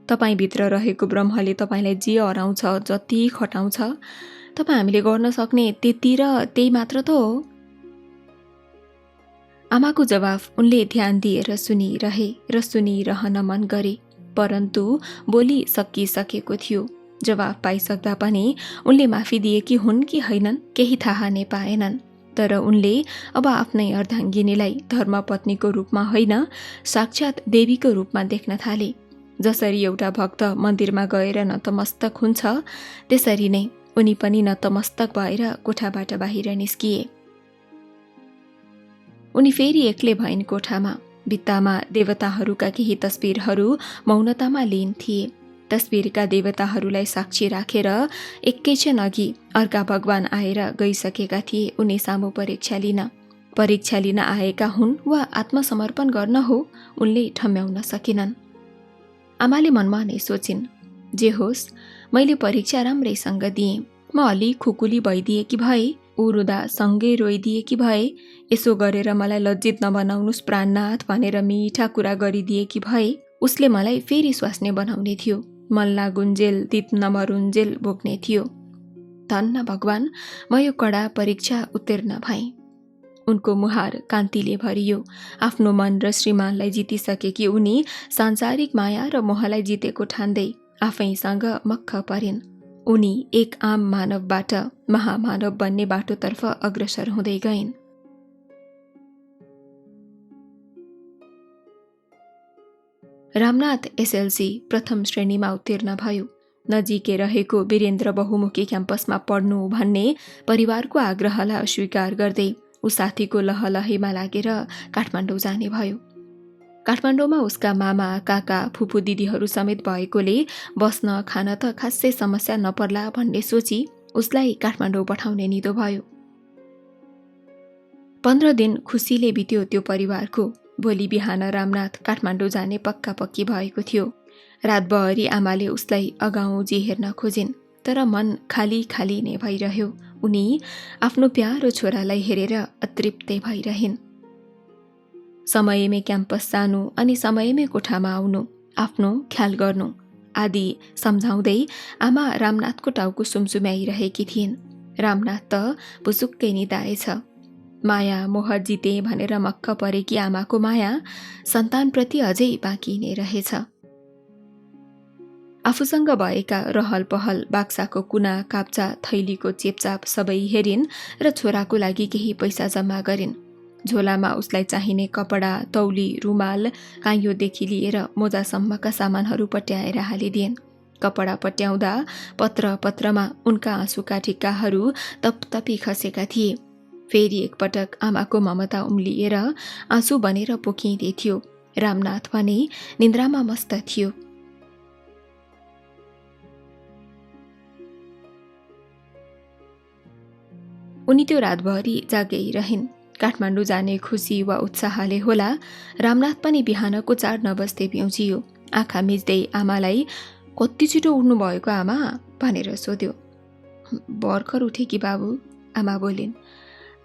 तपाईँभित्र रहेको ब्रह्मले तपाईँलाई जे हराउँछ, जति खटाउँछ, तपाईँ हामीले गर्न सक्ने त्यति र त्यही मात्र त हो। आमाको जवाफ उनले ध्यान दिएर सुनिरहे र सुनिरहन मन गरे, परन्तु बोली सकिसकेको थियो। जवाफ पाइसक्दा पनि उनले माफी दिएकी हुन् कि हैनन् केही थाहा नै पाएनन्। तर उनले अब आफ्नै अर्धाङ्गिनीलाई धर्मपत्नीको रूपमा होइन, साक्षात् देवीको रूपमा देख्न थाले। जसरी एउटा भक्त मन्दिरमा गएर नतमस्तक हुन्छ त्यसरी नै उनी पनि नतमस्तक भएर कोठाबाट बाहिर निस्किए। उनी फेरि एक्लै भइन् कोठामा। भित्तामा देवताहरूका केही तस्बिरहरू मौनतामा लीन थिए। तस्बिरका देवताहरूलाई साक्षी राखेर एकैछिन अघि अर्का भगवान आएर गइसकेका थिए उनी सामु परीक्षा लिन आएका हुन् वा आत्मसमर्पण गर्न हो उनले ठम्याउन सकिनन्। आमाले मनमा नै सोचिन्, जे होस् मैले परीक्षा राम्रैसँग दिएँ। म अलि खुकुली भइदिए कि भए, ऊ रुँदा सँगै रोइदिए कि भए, यसो गरेर मलाई लज्जित नबनाउनुस् प्राणनाथ भनेर मिठा कुरा गरिदिए कि भए, उसले मलाई फेरि स्वास्ने बनाउने थियो। मन लागुन्जेल तित नमरुन्जेल बोक्ने थियो। धन्न भगवान, म यो कडा परीक्षा उत्तीर्ण भएँ। उनको मुहार कान्तिले भरियो। आफ्नो मन र श्रीमानलाई जितिसकेकी उनी सांसारिक माया र मोहलाई जितेको ठान्दै आफैसँग मक्ख परिन्। उनी एक आम मानवबाट महामानव बन्ने बाटोतर्फ अग्रसर हुँदै गइन्। रामनाथ एसएलसी प्रथम श्रेणीमा उत्तीर्ण भयो। नजिकै रहेको वीरेन्द्र बहुमुखी क्याम्पसमा पढ्नु भन्ने परिवारको आग्रहलाई अस्वीकार गर्दै ऊ साथीको लहलहीमा लागेर काठमाडौँ जाने भयो। काठमाडौँमा उसका मामा काका फुपू दिदीहरू समेत भएकोले बस्न खान त खासै समस्या नपर्ला भन्ने सोची उसलाई काठमाडौँ पठाउने निदो भयो। 15 दिन खुसीले बित्यो त्यो परिवारको। भोलि बिहान रामनाथ काठमाडौँ जाने पक्का पक्की भएको थियो। रातभरि आमाले उसलाई अगाउँजी हेर्न खोजिन्, तर मन खाली खाली नै भइरह्यो। उनी आफ्नो प्यारो छोरालाई हेरेर अतृप्तै भइरहन्। समयमै क्याम्पस जानु अनि समयमै कोठामा आउनु, आफ्नो ख्याल गर्नु आदि सम्झाउँदै आमा रामनाथको टाउको सुमसुम्याइरहेकी थिइन्। रामनाथ त पुसुक्कै निदाएछ। माया मोह जिते भनेर मक्ख परेकी आमाको माया सन्तानप्रति अझै बाँकी नै रहेछ। आफूसँग भएका रहल पहल, बाक्साको कुना काप्चा, थैलीको चेपचाप सबै हेरिन् र छोराको लागि केही पैसा जम्मा गरिन्। झोलामा उसलाई चाहिने कपडा, तौली, रुमाल, काइयोदेखि लिएर मोजासम्मका सामानहरू पट्याएर हालिदिएन्। कपडा पट्याउँदा पत्रमा उनका आँसुका ठिक्काहरू तपतपी खसेका थिए। फेरि एकपटक आमाको ममता उम्लिएर आँसु बनेर पोखिँदै थियो। रामनाथ भने निन्द्रामा मस्त थियो। उनी त्यो रातभरि जागैरहिन्। काठमाडौँ जाने खुसी वा उत्साहले होला रामनाथ पनि बिहानको 4 नबज्दै पिउँजियो। आँखा मिच्दै आमालाई कति छिटो उठ्नु भएको आमा भनेर सोध्यो। भर्खर उठे कि बाबु, आमा बोलिन्।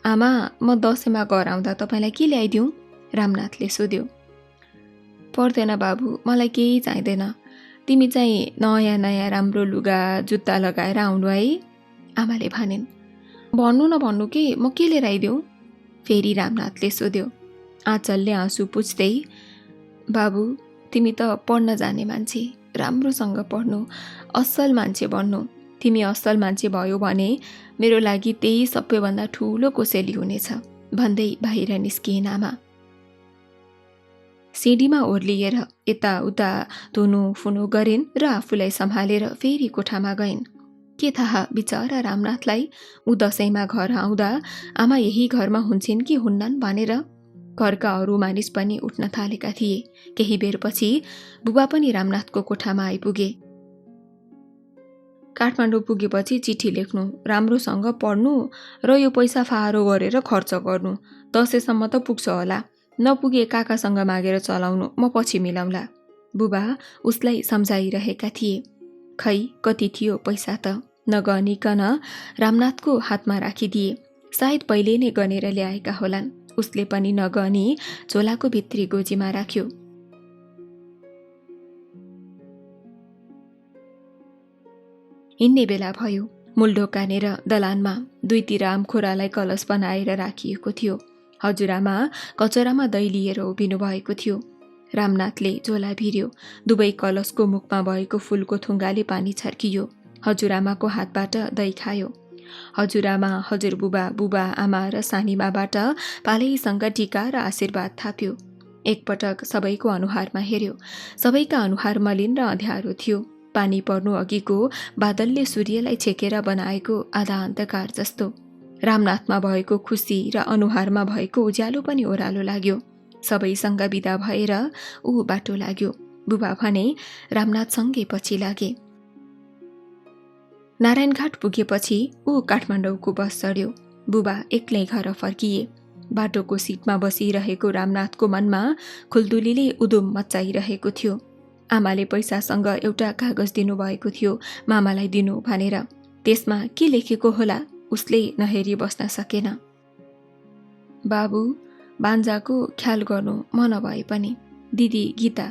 आमा, म दसैँमा घर आउँदा तपाईँलाई के ल्याइदिउँ? रामनाथले सोध्यो। पर्दैन बाबु, मलाई केही चाहिँदैन। तिमी चाहिँ नयाँ नयाँ राम्रो लुगा जुत्ता लगाएर आउनु है, आमाले भनिन्। भन्नु नभन्नु के, म के लिएर आइदिउँ? फेरि रामनाथले सोध्यो। आँचलले आँसु पुछ्दै, बाबु तिमी त पढ्न जाने मान्छे, राम्रोसँग पढ्नु, असल मान्छे बन्नु। तिमी असल मान्छे भयो भने मेरो लागि त्यही सबैभन्दा ठुलो कोसेली हुनेछ भन्दै बाहिर निस्किन् आमा। सिँढीमा ओर्लिएर यताउता धुनुफुनु गरिन् र आफूलाई सम्हालेर फेरि कोठामा गइन्। के थाहा बिचरा रामनाथलाई ऊ दसैँमा घर आउँदा आमा यही घरमा हुन्छन् कि हुन्नन् भनेर। घरका अरू मानिस पनि उठ्न थालेका थिए। केही बेरपछि बुबा पनि रामनाथको कोठामा आइपुगे। काठमाडौँ पुगेपछि चिठी लेख्नु, राम्रोसँग पढ्नु र यो पैसा फारो गरेर खर्च गर्नु। दसैँसम्म त पुग्छ होला, नपुगे काकासँग मागेर चलाउनु, म पछि मिलाउँला। बुबा उसलाई सम्झाइरहेका थिए। खै कति थियो पैसा त नगनिकन रामनाथको हातमा राखिदिए। सायद पहिले नै गनेर ल्याएका होलान्। उसले पनि नगनी झोलाको भित्री गोजीमा राख्यो। हिँड्ने बेला भयो। मूल ढोकानेर दलानमा दुईतिर आमखोरालाई कलश बनाएर राखिएको थियो। हजुरआमा कचरामा दही लिएर उभिनु भएको थियो। रामनाथले झोला भिर्यो। दुवै कलशको मुखमा भएको फूलको थुङ्गाले पानी छर्कियो। हजुरआमाको हातबाट दही खायो। हजुरआमा, हजुरबुबा, बुबा, आमा र सानीमाबाट पालैसँग टीका र आशीर्वाद थाप्यो। एकपटक सबैको अनुहारमा हेर्यो। सबैका अनुहार मलिन र अँध्यारो थियो। पानी पर्नु अघिको बादलले सूर्यलाई छेकेर बनाएको आधा अन्धकार जस्तो। रामनाथमा भएको खुसी र अनुहारमा भएको उज्यालो पनि ओह्रालो लाग्यो। सबैसँग बिदा भएर ऊ बाटो लाग्यो। बुबा भने रामनाथसँगै पछि लागे। नारायणघाट पुगेपछि ऊ काठमाडौँको बस चढ्यो। बुबा एक्लै घर फर्किए। बाटोको सिटमा बसिरहेको रामनाथको मनमा खुल्दुलीले उदुम मच्चाइरहेको थियो। आमाले पैसासँग एउटा कागज दिनुभएको थियो मामालाई दिनु भनेर। त्यसमा के लेखेको होला उसले नहेरी बस्न सकेन। बाबु बान्जाको ख्याल गर्नु मन भए पनि। दिदी गीता।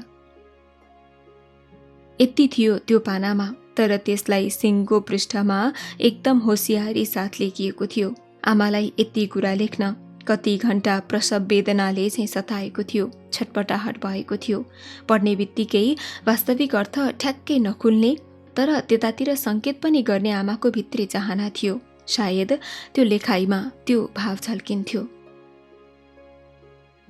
यति थियो त्यो पानामा, तर त्यसलाई सिङको पृष्ठमा एकदम होसियारी साथ लेखिएको थियो। आमालाई यति कुरा लेख्न कति घण्टा प्रसव वेदनाले चाहिँ सताएको थियो। छटपटाहट भएको थियो। पढ्ने बित्तिकै वास्तविक अर्थ ठ्याक्कै नखुल्ने तर त्यतातिर सङ्केत पनि गर्ने आमाको भित्री चाहना थियो। सायद त्यो लेखाइमा त्यो भाव झल्किन्थ्यो।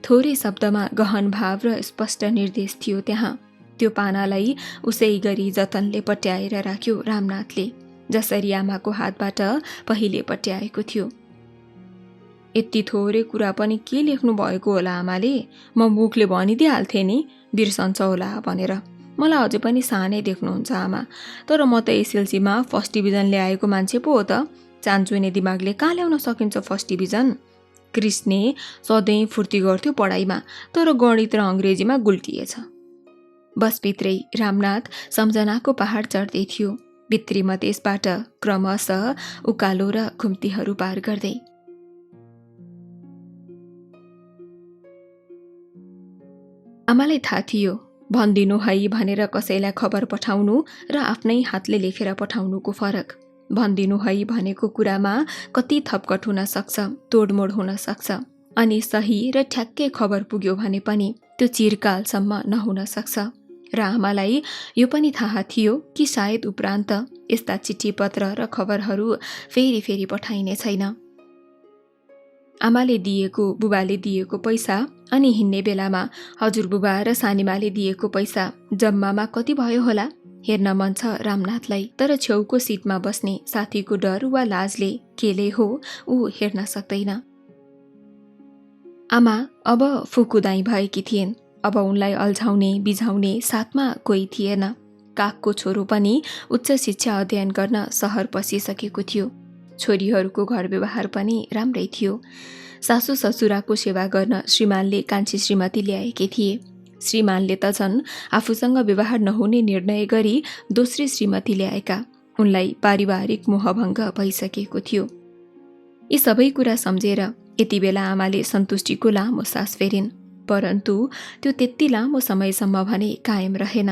थोरै शब्दमा गहन भाव र स्पष्ट निर्देश थियो त्यहाँ। त्यो पानालाई उसै गरी जतनले पट्याएर राख्यो रामनाथले, जसरी आमाको हातबाट पहिले पट्याएको थियो। यति थोरै कुरा पनि के लेख्नु भएको होला आमाले? म मुखले भनिदिइहाल्थेँ नि बिर्सन्छ होला भनेर। मलाई अझै पनि सानै देख्नुहुन्छ आमा, तर म त एसएलसीमा फर्स्ट डिभिजन ल्याएको मान्छे पो हो त। चान्चुने दिमागले कहाँ ल्याउन सकिन्छ फर्स्ट डिभिजन? कृष्णे सधैँ फुर्ती गर्थ्यो पढाइमा, तर गणित र अङ्ग्रेजीमा गुल्टिएछ। बसभित्रै रामनाथ सम्झनाको पहाड चढ्दै थियो, भित्री मधेसबाट क्रमशः उकालो र घुम्तीहरू पार गर्दै। आमालाई थाहा थियो भनिदिनु है भनेर कसैलाई खबर पठाउनु र आफ्नै हातले लेखेर पठाउनुको फरक। भनिदिनु है भनेको कुरामा कति थपकट हुन सक्छ, तोडमोड हुन सक्छ, अनि सही र ठ्याक्कै खबर पुग्यो भने पनि त्यो चिरकालसम्म नहुन सक्छ। र आमालाई यो पनि थाहा थियो कि सायद उपरान्त यस्ता चिठी पत्र र खबरहरू फेरि फेरि पठाइने छैन। आमाले दिएको, बुबाले दिएको पैसा अनि हिँड्ने बेलामा हजुरबुबा र सानीमाले दिएको पैसा जम्मामा कति भयो होला हेर्न मन छ रामनाथलाई, तर छेउको सिटमा बस्ने साथीको डर वा लाजले केले हो ऊ हेर्न सक्दैन। आमा अब फुकुदाई भएकी थिइन्। अब उनलाई अल्झाउने बिझाउने साथमा कोही थिएन। कागको छोरो पनि उच्च शिक्षा अध्ययन गर्न सहर पसिसकेको थियो। छोरीहरूको घर व्यवहार पनि राम्रै थियो। सासु ससुराको सेवा गर्न श्रीमानले कान्छी श्रीमती ल्याएकी थिए। श्रीमानले त झन् आफूसँग व्यवहार नहुने निर्णय गरी दोस्री श्रीमती ल्याएका। उनलाई पारिवारिक मोहभङ्ग भइसकेको थियो। यी सबै कुरा सम्झेर यति बेला आमाले सन्तुष्टिको लामो सास फेरिन्, परन्तु त्यो त्यति लामो समयसम्म भने कायम रहेन।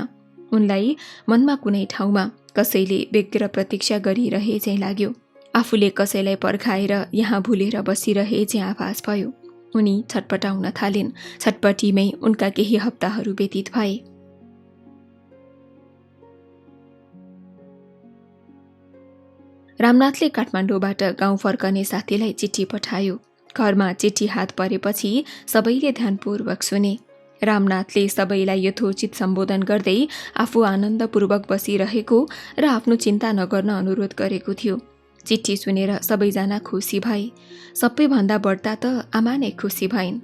उनलाई मनमा कुनै ठाउँमा कसैले व्यग्र प्रतीक्षा गरिरहे चाहिँ लाग्यो। आफूले कसैलाई पर्खाएर यहाँ भुलेर बसिरहे चाहिँ आभास भयो। उनी छटपटाउन थालिन्। छटपटीमै उनका केही हप्ताहरू व्यतीत भए। रामनाथले काठमाडौँबाट गाउँ फर्कने साथीलाई चिठी पठायो। घरमा चिठी हात परेपछि सबैले ध्यानपूर्वक सुने। रामनाथले सबैलाई यथोचित सम्बोधन गर्दै आफू आनन्दपूर्वक बसिरहेको र आफ्नो चिन्ता नगर्न अनुरोध गरेको थियो। चिठी सुनेर सबैजना खुसी भए। सबैभन्दा बढ्ता त आमा नै खुसी भइन्।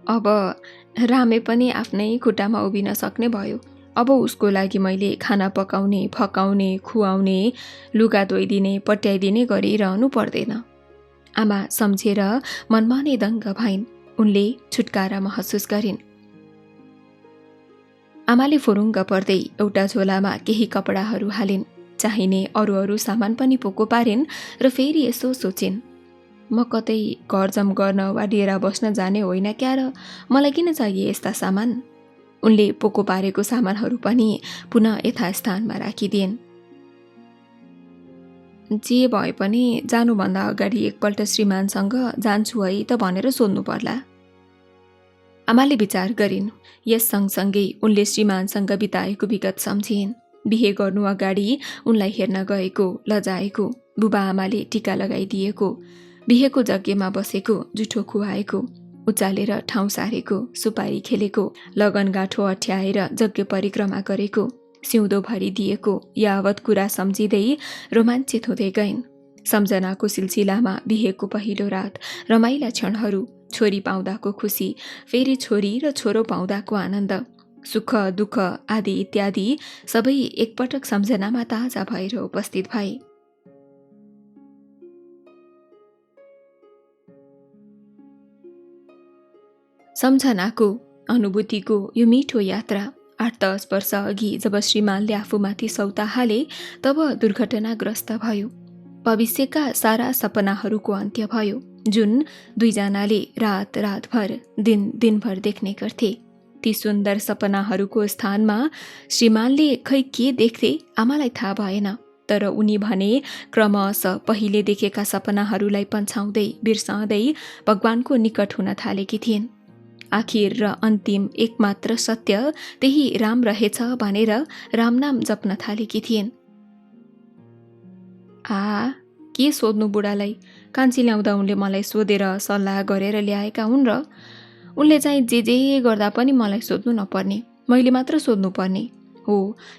अब रामे पनि आफ्नै खुट्टामा उभिन सक्ने भयो। अब उसको लागि मैले खाना पकाउने, फकाउने, खुवाउने, लुगा धोइदिने, पट्याइदिने गरिरहनु पर्दैन। आमा सम्झेर मनमा नै दङ्ग भइन्। उनले छुटकारा महसुस गरिन्। आमाले फुरुङ्ग पर्दै एउटा झोलामा केही कपडाहरू हालिन्। चाहिने अरू सामान पनि पोको पारिन् र फेरि यसो सोचिन्, म कतै घरजम गर्न वा डेरा बस्न जाने होइन क्या र मलाई किन चाहिए यस्ता सामान? उनले पोको पारेको सामानहरू पनि पुनः यथास्थानमा राखिदिइन्। जे भए पनि जानुभन्दा अगाडि एकपल्ट श्रीमानसँग जान्छु है त भनेर सोध्नु पर्ला। आमाले विचार गरिन्। यस सँगसँगै उनले श्रीमानसँग बिताएको विगत सम्झिन्। बिहे गर्नु अगाडि उनलाई हेर्न गएको, लजाएको, बुबा आमाले टीका लगाइदिएको, बिहेको जग्गेमा बसेको, जुठो खुवाएको, उचालेर ठाउँ सारेको, सुपारी खेलेको, लगनगाँठो अठ्याएर यज्ञ परिक्रमा गरेको, सिउँदो भरिदिएको यावत कुरा सम्झिँदै रोमाञ्चित हुँदै गइन्। सम्झनाको सिलसिलामा बिहेको पहिलो रात, रमाइला क्षणहरू, छोरी पाउँदाको खुसी, फेरि छोरी र छोरो पाउँदाको आनन्द, सुख दुःख आदि इत्यादि सबै एकपटक सम्झनामा ताजा भएर उपस्थित भए। सम्झनाको, अनुभूतिको यो मिठो यात्रा 8-10 वर्ष अघि जब श्रीमानले आफूमाथि सौता हाले तब दुर्घटनाग्रस्त भयो। भविष्यका सारा सपनाहरूको अन्त्य भयो, जुन दुईजनाले रात रातभर दिनभर देख्ने गर्थे। ती सुन्दर सपनाहरूको स्थानमा श्रीमानले खै के देख्थे आमालाई थाहा भएन, तर उनी भने क्रमशः पहिले देखेका सपनाहरूलाई पन्छाउँदै बिर्साउँदै भगवानको निकट हुन थालेकी थिइन्। आखिर र अन्तिम एकमात्र सत्य त्यही राम रहेछ भनेर रामनाम जप्न थालेकी थिइन्। के सोध्नु बुढालाई, कान्छी ल्याउँदा उनले मलाई सोधेर सल्लाह गरेर ल्याएका हुन् र उनले चाहिँ जे गर्दा पनि मलाई सोध्नु नपर्ने, मैले मात्र सोध्नु पर्ने हो।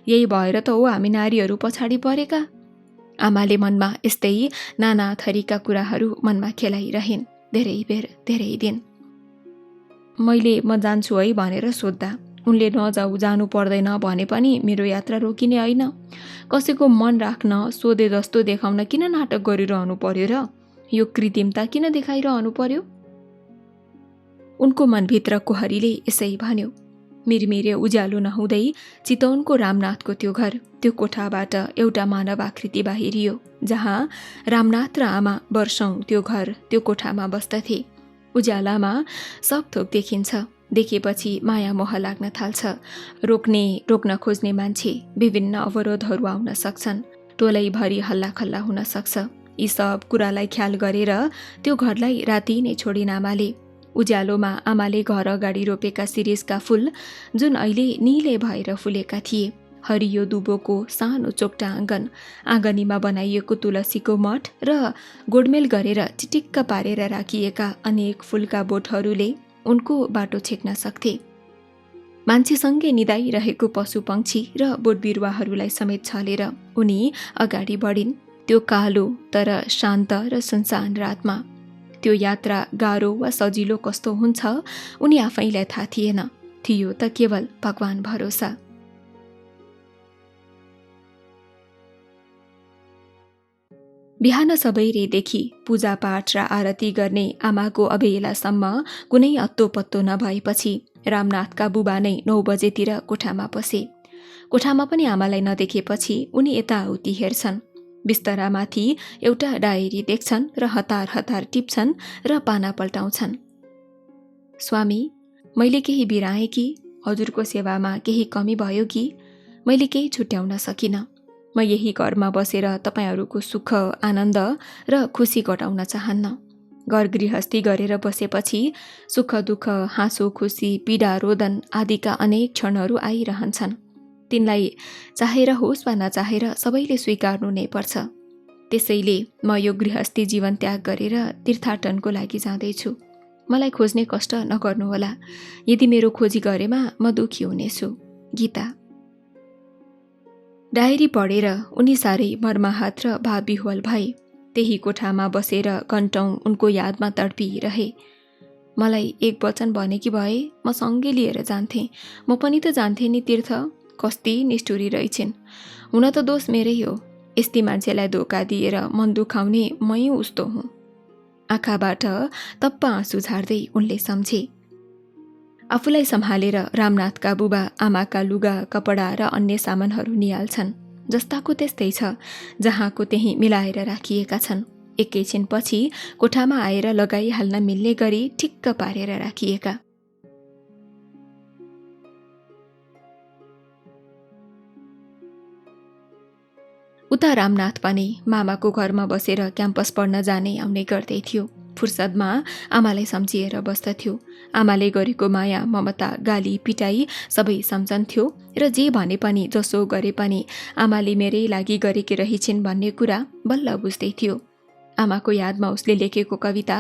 यही भएर त हो हामी नारीहरू पछाडि परेका। आमाले मनमा यस्तै नाना थरीका कुराहरू मनमा खेलाइरहन् धेरै बेर धेरै दिन। मैले म जान्छु है भनेर सोद्धा उनले नजाऊ जानु पर्दैन भने पनि मेरो यात्रा रोकिने होइन। कसैको मन राख्न सोधे जस्तो देखाउन किन नाटक गरिरहनु पर्यो र? यो कृत्रिमता किन देखाइरहनु पर्यो? उनको मनभित्रको हरिले यसै भन्यो। मिरमिरे उज्यालो नहुँदै चितवनको रामनाथको त्यो घर, त्यो कोठाबाट एउटा मानव आकृति बाहिरियो, जहाँ रामनाथ र आमा वर्षौं त्यो घर त्यो कोठामा बस्दथे। उज्यालामा सब थोक देखिन्छ। देखेपछि माया मोह लाग्न थाल्छ। रोक्न खोज्ने मान्छे, विभिन्न अवरोधहरू आउन सक्छन्, टोलैभरि हल्लाखल्ला हुन सक्छ। यी सब कुरालाई ख्याल गरेर त्यो घरलाई राति नै छोडिन् आमाले। उज्यालोमा आमाले घर अगाडि रोपेका शिरीषका फूल, जुन अहिले निले भएर फुलेका थिए, हरियो दुबोको सानो चोक्टा आँगनीमा बनाइएको तुलसीको मठ र गोडमेल गरेर चिटिक्क पारेर राखिएका अनेक फूलका बोटहरूले उनको बाटो छेक्न सक्थे। मान्छेसँगै निदाइरहेको पशु पक्षी र बोट बिरुवाहरूलाई समेत छलेर उनी अगाडि बढिन् त्यो कालो तर शान्त र सुनसान रातमा। त्यो यात्रा गाह्रो वा सजिलो कस्तो हुन्छ उनी आफैलाई थाहा थिएन, थियो त केवल भगवान भरोसा। बिहान सबैरेदेखि पूजापाठ र आरती गर्ने आमाको अबेलासम्म कुनै अत्तो पत्तो नभएपछि रामनाथका बुबा नै 9 बजेतिर कोठामा पसे। कोठामा पनि आमालाई नदेखेपछि उनी यताउति हेर्छन्। बिस्तरामाथि एउटा डायरी देख्छन् र हतार हतार टिप्छन् र पाना पल्टाउँछन्। स्वामी, मैले केही बिराएँ कि? हजुरको सेवामा केही कमी भयो कि? मैले केही छुट्याउन सकिनँ। म यही घरमा बसेर तपाईहरूको सुख आनन्द र खुसी घटाउन चाहन्न। घर गृहस्थी गरेर बसेपछि सुख दुःख, हाँसो खुसी, पीडा रोदन आदिका अनेक क्षणहरू आइरहन्छन्। तिनलाई चाहेर होस् वा नचाहेर सबैले स्वीकार्नु नै पर्छ। त्यसैले म यो गृहस्थी जीवन त्याग गरेर तीर्थाटनको लागि जाँदैछु। मलाई खोज्ने कष्ट नगर्नुहोला। यदि मेरो खोजी गरेमा म दुखी हुनेछु। गीता। डायरी पढेर उनी साह्रै मर्माहत र भावविह्वल भए। त्यही कोठामा बसेर घन्टौं उनको यादमा तडपिरहे। मलाई एक वचन भनेकी भए म सँगै लिएर जान्थेँ। म पनि त जान्थेँ नि तीर्थ। कस्ती निष्ठुरी रहेछिन्। हुन त दोष मेरै हो। यस्ती मान्छेलाई धोका दिएर मन दुखाउने मै उस्तो हुँ। आँखाबाट तप्प आँसु झार्दै उनले सम्झे। आफूलाई सम्हालेर रामनाथका बुबा आमाका लुगा कपडा र अन्य सामानहरू निहाल्छन्। जस्ताको त्यस्तै छ, जहाँको त्यही मिलाएर राखिएका छन्। एकैछिनपछि कोठामा आएर लगाइहाल्न मिल्ने गरी ठिक्क पारेर राखिएका। उता रामनाथ पनि मामाको घरमा बसेर क्याम्पस पढ्न जाने आउने गर्दै थियो। फुर्सदमा आमालाई सम्झिएर बस्दथ्यो। आमाले गरेको माया ममता गाली पिटाई सबै सम्झन्थ्यो र जे भने पनि जसो गरे पनि आमाले मेरै लागि गरेकी रहिछिन् भन्ने कुरा बल्ल बुझ्दै थियो। आमाको यादमा उसले लेखेको कविता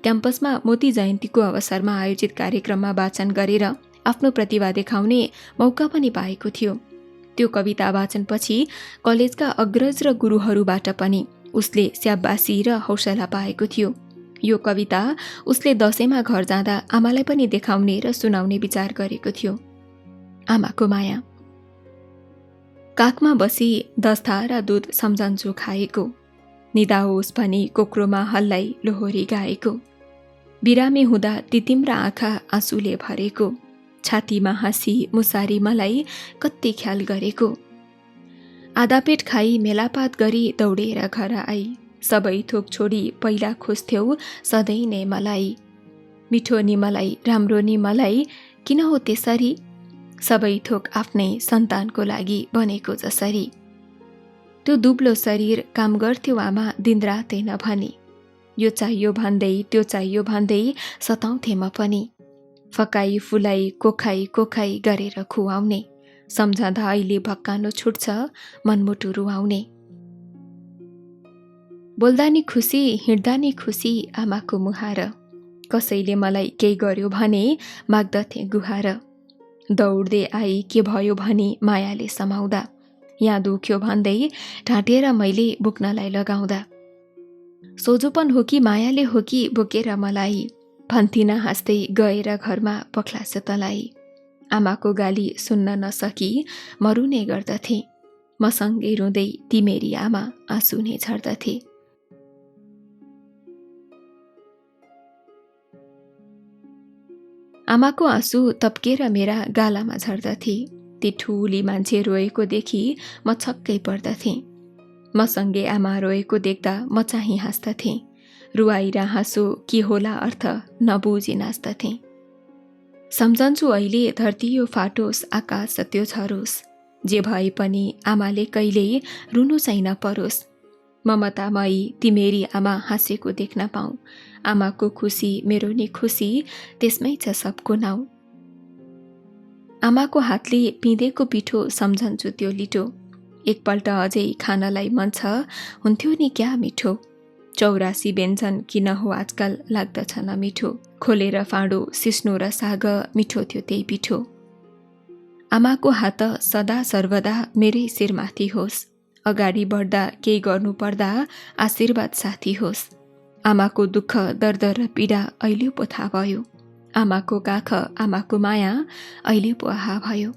क्याम्पसमा मोती जयन्तीको अवसरमा आयोजित कार्यक्रममा वाचन गरेर आफ्नो प्रतिभा देखाउने मौका पनि पाएको थियो। त्यो कविता वाचनपछि कलेजका अग्रज र गुरुहरूबाट पनि उसले स्याबासी र हौसला पाएको थियो। यो कविता उसले दशैंमा घर जाँदा आमालाई पनि देखाउने र सुनाउने विचार गरेको थियो। आमाको माया। काखमा बसी दस्ता र दुध सम्झन्छु खाएको, निदाओस् भनी कोक्रोमा हल्लाई लोहोरी गाएको, बिरामी हुँदा ती तिम्रा आँखा आँसुले भरेको, छातीमा हाँसी मुसारी मलाई कति ख्याल गरेको, आधा पेट खाई मेलापात गरी दौडेर घर आई, सबै थोक छोडी पहिला खोज्थ्यौ सधैँ नै मलाई, मिठो नि मलाई राम्रो नि मलाई किन हो त्यसरी, सबै थोक आफ्नै सन्तानको लागि बनेको जसरी। त्यो दुब्लो शरीर काम गर्थ्यो आमा दिनरातै नभनी, यो चाहियो भन्दै त्यो चाहियो भन्दै सताउँथे म पनि, फकाई फुलाई कोखाई कोखाई गरेर खुवाउने, सम्झँदा अहिले भक्कानो छुट्छ मनमुटु रुवाउने। बोल्दा नि खुसी हिँड्दा नि खुसी आमाको मुहार, कसैले मलाई केही गर्यो भने माग्दथे गुहार, दौड्दै आई के भयो भनी मायाले समाउँदा, यहाँ दुख्यो भन्दै ढाँटेर मैले बोक्नलाई लगाउँदा, सोझोपन हो कि मायाले हो कि बोकेर मलाई, भन्थिन हाँस्दै गएर घरमा पख्लास तलाई, आमाको गाली सुन्न नसकी म रुने गर्दथे, मसँगै रुँदै ती मेरी आमा आँसु नै झर्दथे। आमाको आँसु तप्केर मेरा गालामा झर्दथे, ती ठुली मान्छे रोएको देखि म छक्कै पर्दथे, मसँगै आमा रोएको देख्दा म चाहिँ हाँस्दथे, रुवाई र हाँसो के होला अर्थ नबुझी नाच्दथे। सम्झन्छु अहिले धरती यो फाटोस् आकाश त्यो झरोस्, जे भए पनि आमाले कहिल्यै रुनु चाहिँ नपरोस्, ममतामयी ती मेरी आमा हाँसेको देख्न पाऊँ, आमाको खुसी मेरो नि खुसी त्यसमै छ सबको नाउँ। आमाको हातले पिँधेको पिठो सम्झन्छु त्यो लिटो, एकपल्ट अझै खानलाई मन छ हुन्थ्यो नि क्या मिठो, 84 व्यञ्जन किन हो आजकल लाग्दछ नमिठो, खोलेर फाँडो सिस्नो र साग मिठो थियो त्यही पिठो। आमाको हात सदा सर्वदा मेरै शिरमाथि होस्, अगाडि बढ्दा केही गर्नु पर्दा आशीर्वाद साथी होस्, आमाको दुःख दर्द र पीडा अहिले पो थाहा भयो, आमाको काख आमाको माया अहिले पो आहा भयो।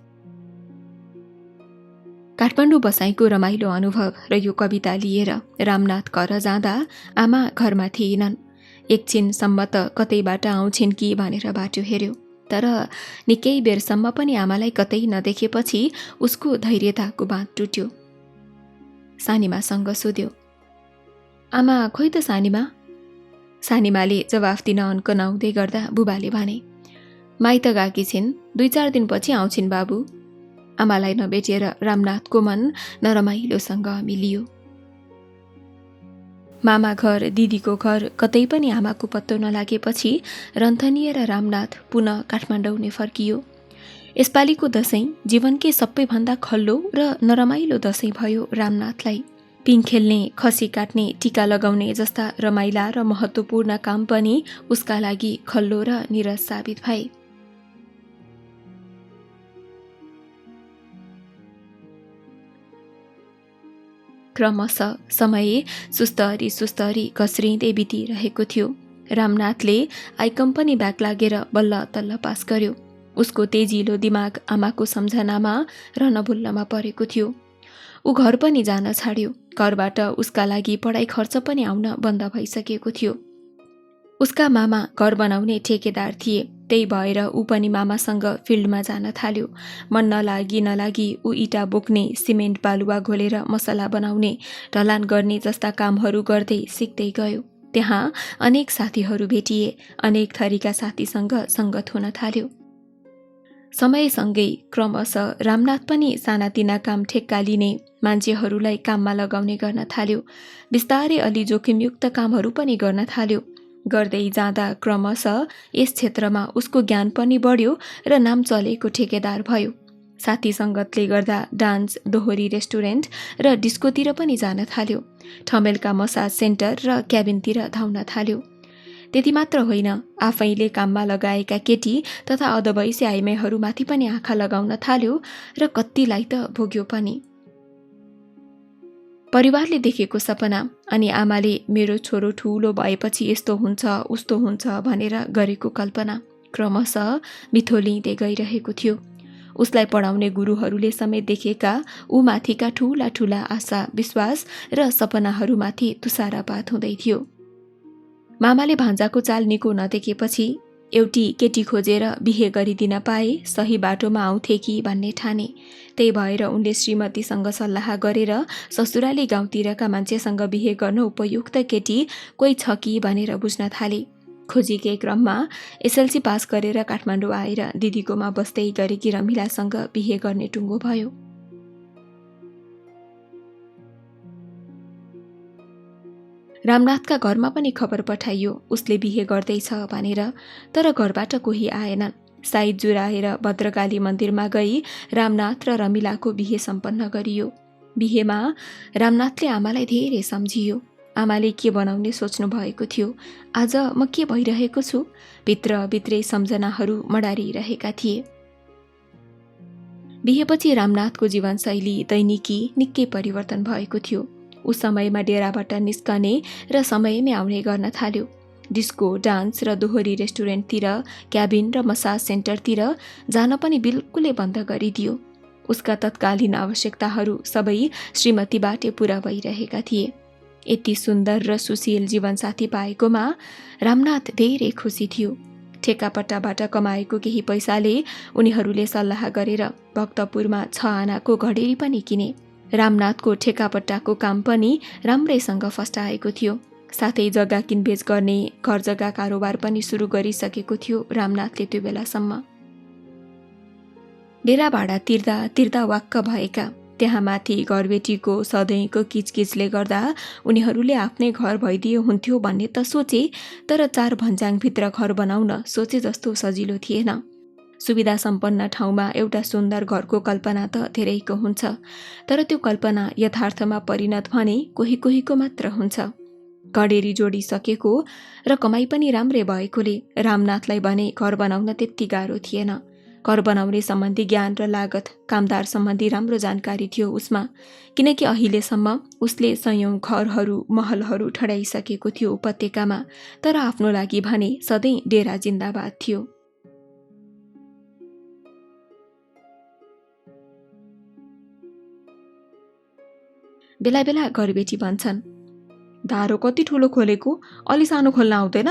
काठमाडौँ बसाइको रमाइलो अनुभव र यो कविता लिएर रामनाथ कर जाँदा आमा घरमा थिएनन्। एकछिनसम्म त कतैबाट आउँछिन् कि भनेर बाटो हेर्यो, तर निकै बेरसम्म पनि आमालाई कतै नदेखेपछि उसको धैर्यताको बाँध टुट्यो। सानीमासँग सोध्यो, आमा खोइ त सानीमा? सानीमाले जवाफ दिन अन्कनाउँदै गर्दा बुबाले भने, माइत गएकी छिन्, 2-4 दिनपछि आउँछिन् बाबु। आमालाई नभेटेर रामनाथको मन नरमाइलोसँग मिलियो। मामा घर दिदीको घर कतै पनि आमाको पत्तो नलागेपछि रन्थनिएर रामनाथ पुनः काठमाडौँ नै फर्कियो। यसपालिको दशैं जीवनकै सबैभन्दा खल्लो र नरमाइलो दशैं भयो रामनाथलाई। पिङ खेल्ने, खसी काट्ने, टीका लगाउने जस्ता रमाइला र महत्त्वपूर्ण काम पनि उसका लागि खल्लो र निरस साबित भए। क्रमशः समय सुस्तरी घस्रिँदै बितिरहेको थियो। रामनाथले आई कम्पनी ब्याक लागेर बल्ल तल्ल पास गर्यो। उसको तेजिलो दिमाग आमाको सम्झनामा र नभुल्नमा परेको थियो। ऊ घर पनि जान छाड्यो। घरबाट उसका लागि पढाइ खर्च पनि आउन बन्द भइसकेको थियो। उसका मामा घर बनाउने ठेकेदार थिए, त्यही भएर ऊ पनि मामासँग फिल्डमा जान थाल्यो। मन नलागी ऊ इटा बोक्ने, सिमेन्ट बालुवा घोलेर मसला बनाउने, ढलान गर्ने जस्ता कामहरू गर्दै सिक्दै गयो। त्यहाँ अनेक साथीहरू भेटिए, अनेक थरीका साथीसँग सङ्गत हुन थाल्यो। समयसँगै क्रमशः रामनाथ पनि सानातिना काम ठेक्का लिने, मान्छेहरूलाई काममा लगाउने गर्न थाल्यो। बिस्तारै अलि जोखिमयुक्त कामहरू पनि गर्न थाल्यो। गर्दै जाँदा क्रमशः यस क्षेत्रमा उसको ज्ञान पनि बढ्यो र नाम चलेको ठेकेदार भयो। साथी सङ्गतले गर्दा डान्स, दोहोरी रेस्टुरेन्ट र डिस्कोतिर पनि जान थाल्यो। ठमेलका मसाज सेन्टर र क्याबिनतिर धाउन थाल्यो। त्यति मात्र होइन, आफैले काममा लगाएका केटी तथा अधवैँस्याइमेहरूमाथि पनि आँखा लगाउन थाल्यो र कत्तिलाई त भोग्यो पनि। परिवारले देखेको सपना अनि आमाले मेरो छोरो ठुलो भएपछि यस्तो हुन्छ उस्तो हुन्छ भनेर गरेको कल्पना क्रमशः बिथोलिँदै गइरहेको थियो। उसलाई पढाउने गुरुहरूले समेत देखेका ऊ माथिका ठूला ठूला आशा, विश्वास र सपनाहरूमाथि तुषारपात हुँदै थियो। मामाले भान्जाको चाल निको नदेखेपछि एउटी केटी खोजेर बिहे गरिदिन पाए सही बाटोमा आउँथे कि भन्ने ठाने। त्यही भएर उनले श्रीमतीसँग सल्लाह गरेर ससुराली गाउँतिरका मान्छेसँग बिहे गर्न उपयुक्त केटी कोही छ कि भनेर बुझ्न थाले। खोजीकै क्रममा एसएलसी पास गरेर काठमाडौँ आएर दिदीकोमा बस्दै गरेकी रमिलासँग बिहे गर्ने टुङ्गो भयो। रामनाथका घरमा पनि खबर पठाइयो उसले बिहे गर्दैछ भनेर, तर घरबाट कोही आएनन्। साइत जुराएर भद्रकाली मन्दिरमा गई रामनाथ र रमिलाको बिहे सम्पन्न गरियो। बिहेमा रामनाथले आमालाई धेरै सम्झियो। आमाले के बनाउने सोच्नु भएको थियो, आज म के भइरहेको छु, भित्रभित्रै सम्झनाहरू मडारिरहेका थिए। बिहेपछि रामनाथको जीवनशैली, दैनिकी निकै परिवर्तन भएको थियो। उस समयमा डेराबाट निस्कने र समयमै आउने गर्न थाल्यो। डिस्को, डान्स र दोहोरी रेस्टुरेन्टतिर, क्याबिन र मसाज सेन्टरतिर जान पनि बिल्कुलै बन्द गरिदियो। उसका तत्कालीन आवश्यकताहरू सबै श्रीमतीबाटै पूरा भइरहेका थिए। यति सुन्दर र सुशील जीवनसाथी पाएकोमा रामनाथ धेरै खुसी थियो। ठेकापट्टाबाट कमाएको केही पैसाले उनीहरूले सल्लाह गरेर भक्तपुरमा 6 आनाको घडेरी पनि किने। रामनाथको ठेकापट्टाको काम पनि राम्रैसँग फस्टाएको थियो। साथै जग्गा किनबेच गर्ने घर जग्गा कारोबार पनि सुरु गरिसकेको थियो रामनाथले त्यो बेलासम्म। डेरा भाडा तिर्दा तिर्दा वाक्क भएका, त्यहाँ माथि घरबेटीको सधैँको किचकिचले गर्दा उनीहरूले आफ्नै घर भइदियो हुन्थ्यो भन्ने त सोचे, तर 4 भन्ज्याङभित्र घर बनाउन सोचे जस्तो सजिलो थिएन। सुविधा सम्पन्न ठाउँमा एउटा सुन्दर घरको कल्पना त धेरैको हुन्छ, तर त्यो कल्पना यथार्थमा परिणत भने कोही कोहीको मात्र हुन्छ। घडेरी जोडिसकेको र कमाई पनि राम्रै भएकोले रामनाथलाई भने घर बनाउन त्यति गाह्रो थिएन। घर बनाउने सम्बन्धी ज्ञान र लागत, कामदार सम्बन्धी राम्रो जानकारी थियो उसमा, किनकि अहिलेसम्म उसले सयौं घरहरू, महलहरू ठडाइसकेको थियो उपत्यकामा, तर आफ्नो लागि भने सधैँ डेरा जिन्दाबाद थियो। बेला बेला घरबेटी भन्छन्, धारो कति ठुलो खोलेको, अलि सानो खोल्न आउँदैन?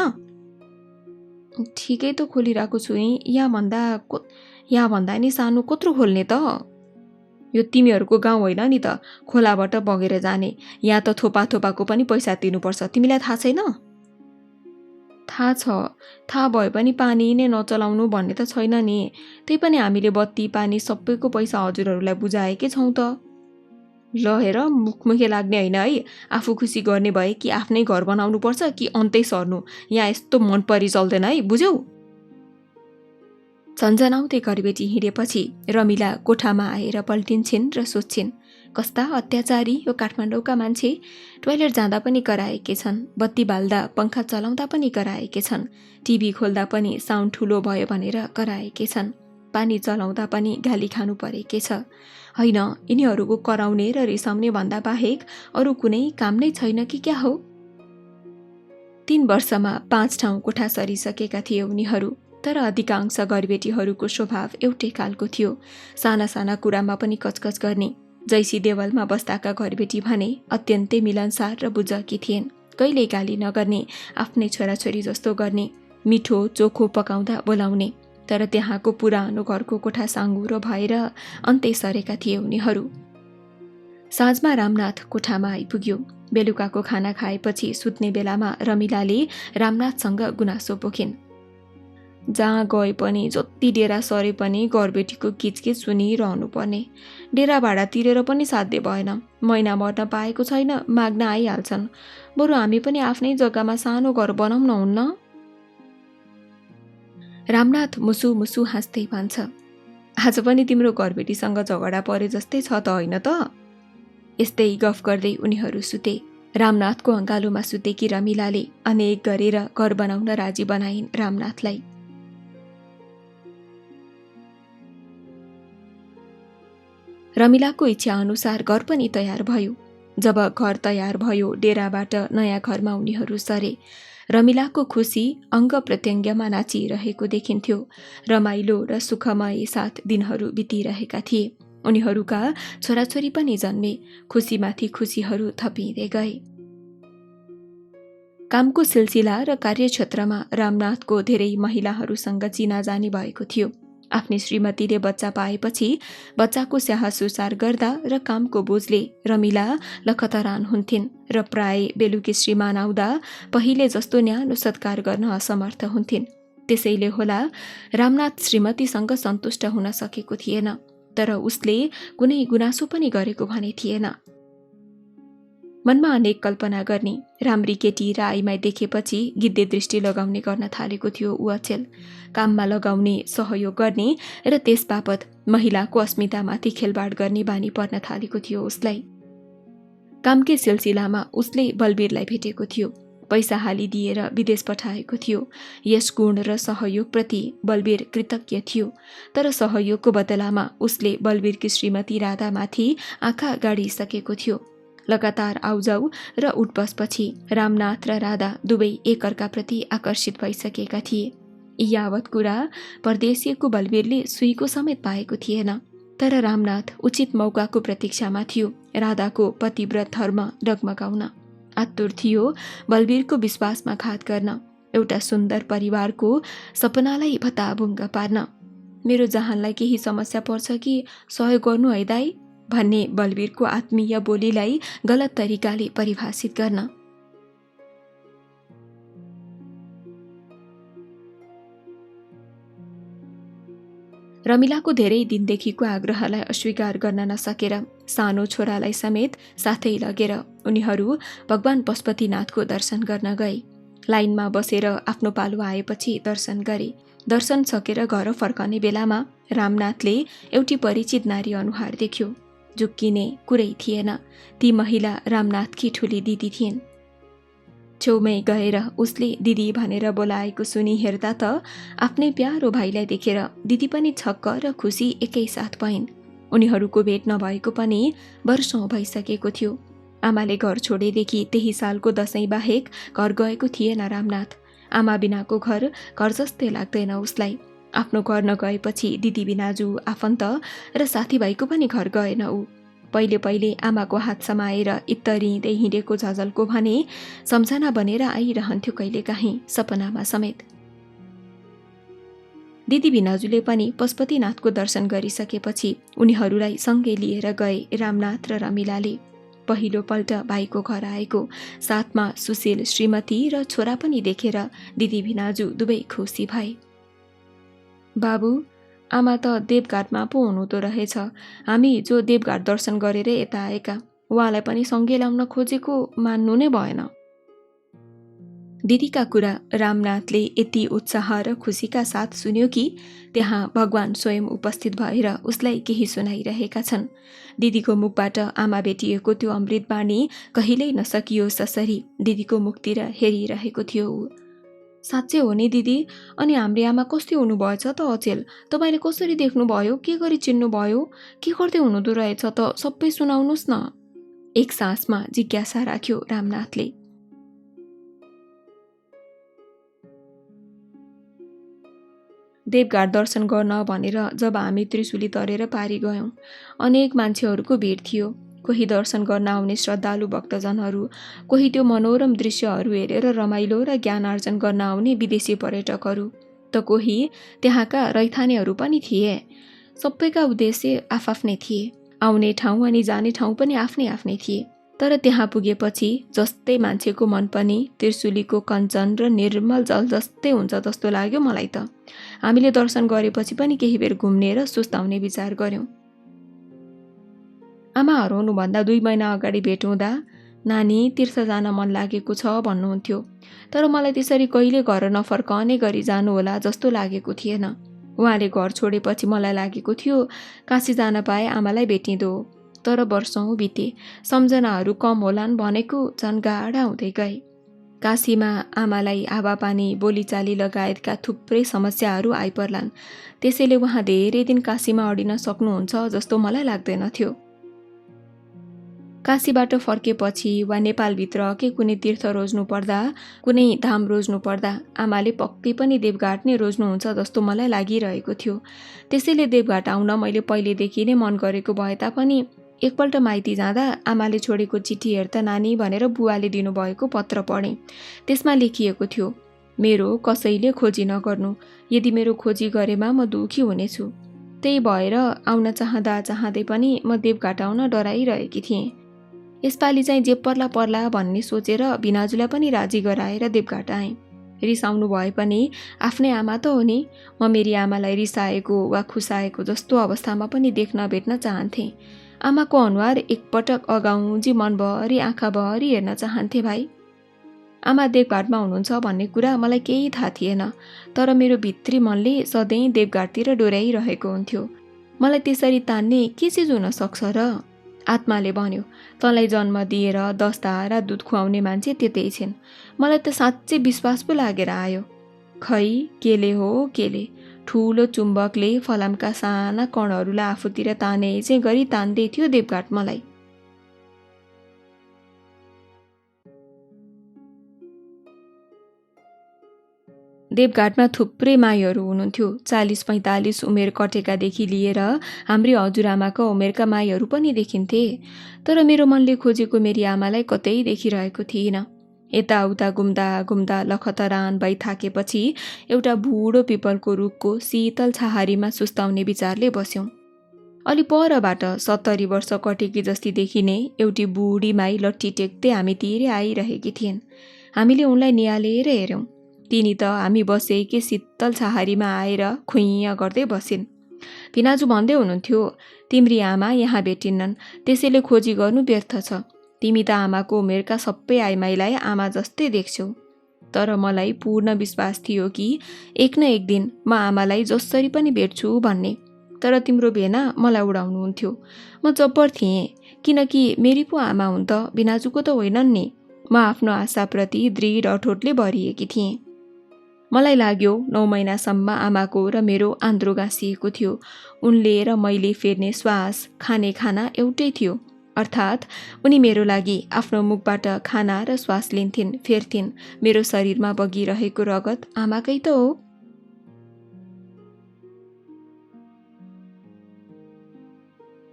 ठिकै त खोलिरहेको छु, यहाँ भन्दा नि सानो कत्रो खोल्ने त? यो तिमीहरूको गाउँ होइन नि त, खोलाबाट बगेर जाने। यहाँ त थोपा थोपाको पनि पैसा तिर्नुपर्छ, तिमीलाई थाहा छैन? थाहा छ, थाहा भए पनि पानी नै नचलाउनु भन्ने त छैन नि। त्यही पनि हामीले बत्ती पानी सबैको पैसा हजुरहरूलाई बुझाएकै छौँ त। ल हेर, मुखमुखे लाग्ने होइन है। आफू खुसी गर्ने भए कि आफ्नै घर बनाउनु पर्छ कि अन्तै सर्नु, यहाँ यस्तो मनपरी चल्दैन है, बुझ्यौ? झन्झनाउँदै घरबेटी हिँडेपछि रमिला कोठामा आएर पल्टिन्छन् र सोच्छिन्, कस्ता अत्याचारी यो काठमाडौँका मान्छे। टोयलेट जाँदा पनि कराएकै छन्, बत्ती बाल्दा पंखा चलाउँदा पनि कराएकै छन्, टिभी खोल्दा पनि साउन्ड ठुलो भयो भनेर कराएकै छन्, पानी चलाउँदा पनि गाली खानु परेकै छ। होइन, यिनीहरूको कराउने र रिसाउने भन्दा बाहेक अरू कुनै काम नै छैन कि क्या हो? 3 वर्षमा 5 ठाउँ कोठा सरिसकेका थिए उनीहरू, तर अधिकांश घरबेटीहरूको स्वभाव एउटै खालको थियो। साना साना कुरामा पनि कचकच गर्ने। जैसी देवलमा बस्दाका घरबेटी भने अत्यन्तै मिलनसार र बुझकी थिएन्। कहिल्यै गाली नगर्ने, आफ्नै छोराछोरी जस्तो गर्ने, मिठो चोखो पकाउँदा बोलाउने। तर त्यहाँको पुरानो घरको कोठा साँघुरो भएर अन्तै सरेका थिए उनीहरू। साँझमा रामनाथ कोठामा आइपुग्यो। बेलुकाको खाना खाएपछि सुत्ने बेलामा रमिलाले रामनाथसँग गुनासो पोखिन्। जहाँ गए पनि, जति डेरा सरे पनि घरबेटीको किचकिच सुनिरहनु पर्ने। डेरा भाडा तिरेर पनि साध्य भएन, महिना मर्न पाएको छैन, माग्न आइहाल्छन्। बरु हामी पनि आफ्नै जग्गामा सानो घर बनाउन हुन्न? रामनाथ मुसु मुसु हाँस्दै भन्छ, आज पनि तिम्रो घरबेटीसँग झगडा परे जस्तै छ त होइन त? यस्तै गफ गर्दै उनीहरू सुते। रामनाथको अँगालोमा सुतेकी रमिलाले अनेक गरेर घर बनाउन राजी बनाइन् रामनाथलाई। रमिलाको इच्छा अनुसार घर पनि तयार भयो। जब घर तयार भयो, डेराबाट नयाँ घरमा उनीहरू सरे। रमिलाको खुसी अङ्ग प्रत्यङ्गमा नाचिरहेको देखिन्थ्यो। रमाइलो र सुखमय साथ दिनहरू बितिरहेका थिए। उनीहरूका छोराछोरी पनि जन्मे। खुसीमाथि खुसीहरू थपिँदै गए। कामको सिलसिला र कार्यक्षेत्रमा रामनाथको धेरै महिलाहरूसँग चिनाजानी भएको थियो। आफ्नी श्रीमतीले बच्चा पाएपछि बच्चाको स्याहार सुसार गर्दा र कामको बोझले रमिला लखतरान हुन्थिन् र प्राय बेलुकी श्रीमान आउँदा पहिले जस्तो न्यानो सत्कार गर्न असमर्थ हुन्थिन्। त्यसैले होला रामनाथ श्रीमतीसँग सन्तुष्ट हुन सकेको थिएन, तर उसले कुनै गुनासो पनि गरेको भने थिएन। मनमा अनेक कल्पना गर्ने। राम्री केटी र आइमाई देखेपछि गिद्धे दृष्टि लगाउने गर्न थालेको थियो ऊ अचेल। काममा लगाउने, सहयोग गर्ने र त्यसबापत महिलाको अस्मितामाथि खेलबाड गर्ने बानी पर्न थालेको थियो उसलाई। कामकै सिलसिलामा उसले बलवीरलाई भेटेको थियो। पैसा हालिदिएर विदेश पठाएको थियो। यस गुण र सहयोगप्रति बलवीर कृतज्ञ थियो, तर सहयोगको बदलामा उसले बलवीरकी श्रीमती राधामाथि आँखा गाडिसकेको थियो। लगातार आउजाउ र उठबसपछि रामनाथ र राधा दुवै एकअर्काप्रति आकर्षित भइसकेका थिए। यावत कुरा परदेशिएको बलवीरले सुईको समेत पाएको थिएन, तर रामनाथ उचित मौकाको प्रतीक्षामा थियो राधाको पतिव्रत धर्म डगमगाउन। आतुर थियो बलवीरको विश्वासमा घात गर्न, एउटा सुन्दर परिवारको सपनालाई भताभुङ्ग पार्न। मेरो जहानलाई केही समस्या पर्छ कि सहयोग गर्नु है दाई भन्ने बलवीरको आत्मीय बोलीलाई गलत तरिकाले परिभाषित गर्न। रमिलाको धेरै दिनदेखिको आग्रहलाई अस्वीकार गर्न नसकेर सानो छोरालाई समेत साथै लगेर उनीहरू भगवान पशुपतिनाथको दर्शन गर्न गए। लाइनमा बसेर आफ्नो पालो आएपछि दर्शन गरे। दर्शन सकेर घर फर्कने बेलामा रामनाथले एउटी परिचित नारी अनुहार देख्यो। झुक्किने कुरै थिएन। ती महिला रामनाथकी ठुली दिदी थिइन्। छेउमै गएर उसले दिदी भनेर बोलाएको सुनि हेर्दा त आफ्नै प्यारो भाइलाई देखेर दिदी पनि छक्क र खुसी एकैसाथ भइन्। उनीहरूको भेट नभएको पनि वर्षौं भइसकेको थियो। आमाले घर छोडेदेखि त्यही सालको दशैं बाहेक घर गएको थिएन रामनाथ। आमा बिनाको घर जस्तै लाग्दैन उसलाई। आफ्नो घर नगएपछि दिदी बिनाजु, आफन्त र साथीभाइको पनि घर गएन ऊ। पहिले पहिले आमाको हात समाएर इत्तरिँदै हिँडेको झझल्को भने सम्झना बनेर आइरहन्थ्यो कहिलेकाहीँ सपनामा समेत। दिदी बिनाजुले पनि पशुपतिनाथको दर्शन गरिसकेपछि उनीहरूलाई सँगै लिएर गए रामनाथ र रमिलाले। पहिलो पल्ट भाइको घर आएको, साथमा सुशील, श्रीमती र छोरा पनि देखेर दिदी बिनाजु दुवै खुसी भए। बाबु, आमा त देवघाटमा पो हुनुहुँदो रहेछ। हामी जो देवघाट दर्शन गरेर यता आएका, उहाँलाई पनि सँगै ल्याउन खोजेको मान्नु नै भएन। दिदीका कुरा रामनाथले यति उत्साह र खुसीका साथ सुन्यो कि त्यहाँ भगवान स्वयं उपस्थित भएर उसलाई केही सुनाइरहेका छन्। दिदीको मुखबाट आमा भेटिएको त्यो अमृतवाणी कहिल्यै नसकियोस् यसरी दिदीको मुखतिर हेरिरहेको थियो ऊ। साँच्चै हो नि दिदी, अनि हाम्री आमा कस्तै हुनुभएछ त अचेल? तपाईँले कसरी देख्नुभयो? के गरी चिन्नुभयो? के गर्दै हुनुहुँदो रहेछ त? सबै सुनाउनुहोस् न। एक सासमा जिज्ञासा राख्यो रामनाथले। देवघाट दर्शन गर्न भनेर जब हामी त्रिशुली तरेर पारी गयौँ, अनेक मान्छेहरूको भिड थियो। कोही दर्शन गर्न आउने श्रद्धालु भक्तजनहरू, कोही त्यो मनोरम दृश्यहरू हेरेर रमाइलो र ज्ञान आर्जन गर्न आउने विदेशी पर्यटकहरू, त कोही त्यहाँका रैथानेहरू पनि थिए। सबैका उद्देश्य आफआफ्नै थिए। आउने ठाउँ अनि जाने ठाउँ पनि आफ्नै आफ्नै थिए। तर त्यहाँ पुगेपछि जस्तै मान्छेको मन पनि त्रिशुलीको कञ्चन र निर्मल जल जस्तै हुन्छ जस्तो लाग्यो मलाई त। हामीले दर्शन गरेपछि पनि केही बेर घुम्ने र सुस्ताउने विचार गर्यौं। आमा हराउनुभन्दा 2 महिना अगाडि भेट हुँदा नानी तीर्थ जान मन लागेको छ भन्नुहुन्थ्यो, तर मलाई त्यसरी कहिले घर नफर्कने गरी जानु होला जस्तो लागेको थिएन। उहाँले घर छोडेपछि मलाई लागेको थियो काशी जान पाए आमालाई भेटिँदो, तर वर्षौँ बिते, सम्झनाहरू कम होलान् भनेको झन् गाढा हुँदै गए। काशीमा आमालाई हावापानी बोलीचाली लगायतका थुप्रै समस्याहरू आइपर्लान्, त्यसैले उहाँ धेरै दिन काशीमा अडिन सक्नुहुन्छ जस्तो मलाई लाग्दैनथ्यो। काशीबाट फर्केपछि वा नेपालभित्र के कुनै तीर्थ रोज्नु पर्दा, कुनै धाम रोज्नु पर्दा आमाले पक्कै पनि देवघाट नै रोज्नुहुन्छ जस्तो मलाई लागिरहेको थियो। त्यसैले देवघाट आउन मैले पहिलेदेखि नै मन गरेको भए तापनि एकपल्ट माइती जाँदा आमाले छोडेको चिठी हेर्दा नानी भनेर बुवाले दिनुभएको पत्र पढेँ। त्यसमा लेखिएको थियो, मेरो कसैले खोजी नगर्नु, यदि मेरो खोजी गरेमा म दुखी हुनेछु। त्यही भएर आउन चाहँदै पनि म देवघाट आउन डराइरहेकी थिएँ। यसपालि चाहिँ जे पर्ला पर्ला भन्ने सोचेर भिनाजुलाई पनि राजी गराएर देवघाट आएँ। रिसाउनु भए पनि आफ्नै आमा त हो नि, म मेरी आमालाई रिसाएको वा खुसाएको जस्तो अवस्थामा पनि देख्न भेट्न चाहन्थेँ। आमाको अनुहार एकपटक अगाउँजी मनभरि आँखाभरि हेर्न चाहन्थेँ भाइ। आमा देवघाटमा हुनुहुन्छ भन्ने कुरा मलाई केही थाहा थिएन, तर मेरो भित्री मनले सधैँ देवघाटतिर डोर्याइरहेको हुन्थ्यो। मलाई त्यसरी तान्ने के चिज हुन सक्छ र? आत्माले भन्यो, तँलाई जन्म दिएर 10 धारा दुध खुवाउने मान्छे त्यतै छिन्। मलाई त साँच्चै विश्वास पो लागेर आयो। खै केले हो केले, ठुलो चुम्बकले फलामका साना कणहरूलाई आफूतिर ताने चाहिँ गरी तान्दै थियो देवघाट मलाई। देवघाटमा थुप्रै माईहरू हुनुहुन्थ्यो। 40-45 उमेर कटेकादेखि लिएर हाम्री हजुरआमाको उमेरका माईहरू पनि देखिन्थे। तर मेरो मनले खोजेको मेरी आमालाई कतै देखिरहेको थिइनँ। यताउता घुम्दा घुम्दा लखतरान भई थाकेपछि एउटा बुढो पिपलको रुखको शीतल छहारीमा सुस्ताउने विचारले बस्यौँ। अलि परबाट 70 वर्ष कटेकी जस्ती देखिने एउटी बुढी माई लट्ठी टेक्दै हामीतिरै आइरहेकी थिइन्। हामीले उनलाई निहालेर हेऱ्यौँ। तिनी त हामी बसेकै शीतल छहारीमा आएर खुइँया गर्दै बसिन्। भिनाजु भन्दै हुनुहुन्थ्यो, तिम्री आमा यहाँ भेटिन्नन्, त्यसैले खोजी गर्नु व्यर्थ छ। तिमी त आमाको उमेरका सबै आइमाईलाई आमा जस्तै देख्छौ। तर मलाई पूर्ण विश्वास थियो कि एक न एक दिन म आमालाई जसरी पनि भेट्छु भन्ने। तर तिम्रो भेना मलाई उडाउनुहुन्थ्यो। म जब्बर थिएँ, किनकि मेरी पो आमा हुन् त, भिनाजुको त होइनन् नि। म आफ्नो आशाप्रति दृढ अठोटले भरिएकी थिएँ। मलाई लाग्यो 9 महिनासम्म आमाको र मेरो आन्द्रो गाँसिएको थियो। उनले र मैले फेर्ने श्वास, खाने खाना एउटै थियो। अर्थात् उनी मेरो लागि आफ्नो मुखबाट खाना र श्वास लिन्थिन्, फेर्थिन्। मेरो शरीरमा बगिरहेको रगत आमाकै त हो।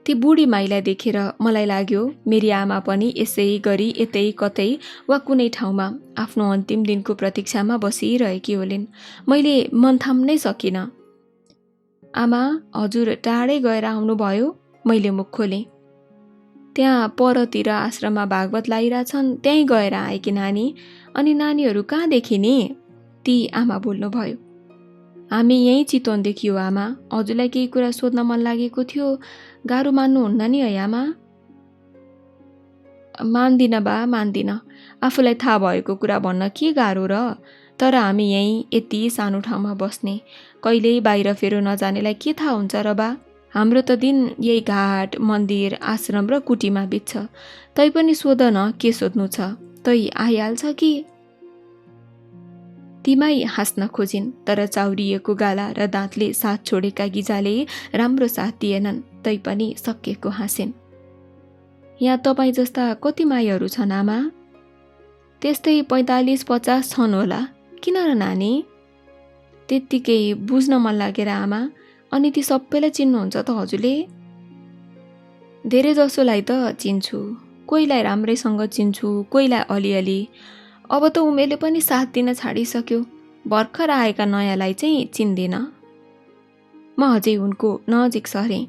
ती बुढी माईलाई देखेर मलाई लाग्यो मेरी आमा पनि यसै गरी यतै कतै वा कुनै ठाउँमा आफ्नो अन्तिम दिनको प्रतीक्षामा बसिरहेकी होलिन्। मैले मन थाम्नै सकिनँ। आमा, हजुर टाढै गएर आउनुभयो? मैले मुख खोलेँ। त्यहाँ परतिर आश्रममा भागवत लागिरहेछन्, त्यहीँ गएर आएकी नानी। अनि नानीहरू कहाँदेखि नि? ती आमा बोल्नुभयो। हामी यहीँ चितवनदेखि हो आमा। हजुरलाई केही कुरा सोध्न मन लागेको थियो, गाह्रो मान्नुहुन्न नि है आमा? मान्दिनँ बा, मान्दिनँ। आफूलाई थाहा भएको कुरा भन्न के गाह्रो र? तर हामी यहीँ यति सानो ठाउँमा बस्ने, कहिल्यै बाहिर फेरो नजानेलाई के थाहा हुन्छ र बा? हाम्रो त दिन यही घाट, मन्दिर, आश्रम र कुटीमा बित्छ। तै पनि सोध न, के सोध्नु छ? तै आइहाल्छ कि? तिमाई हाँस्न खोजिन्, तर चाउरिएको गाला र दाँतले साथ छोडेका गिजाले राम्रो साथ दिएनन्। तै पनि सकिएको हाँसिन्। यहाँ तपाईँ जस्ता कति माईहरू छन् आमा? त्यस्तै 45-50 छन् होला। किन र नानी? त्यत्तिकै बुझ्न मन लागेर आमा। अनि ती सबैलाई चिन्नुहुन्छ त हजुरले? धेरै जसोलाई त चिन्छु, कोहीलाई राम्रैसँग चिन्छु, कोहीलाई अलिअलि। अब त उमेरले पनि साथ दिन छाडिसक्यो। भर्खर आएका नयाँलाई चाहिँ चिन्दिनँ। म अझै उनको नजिक सरेँ।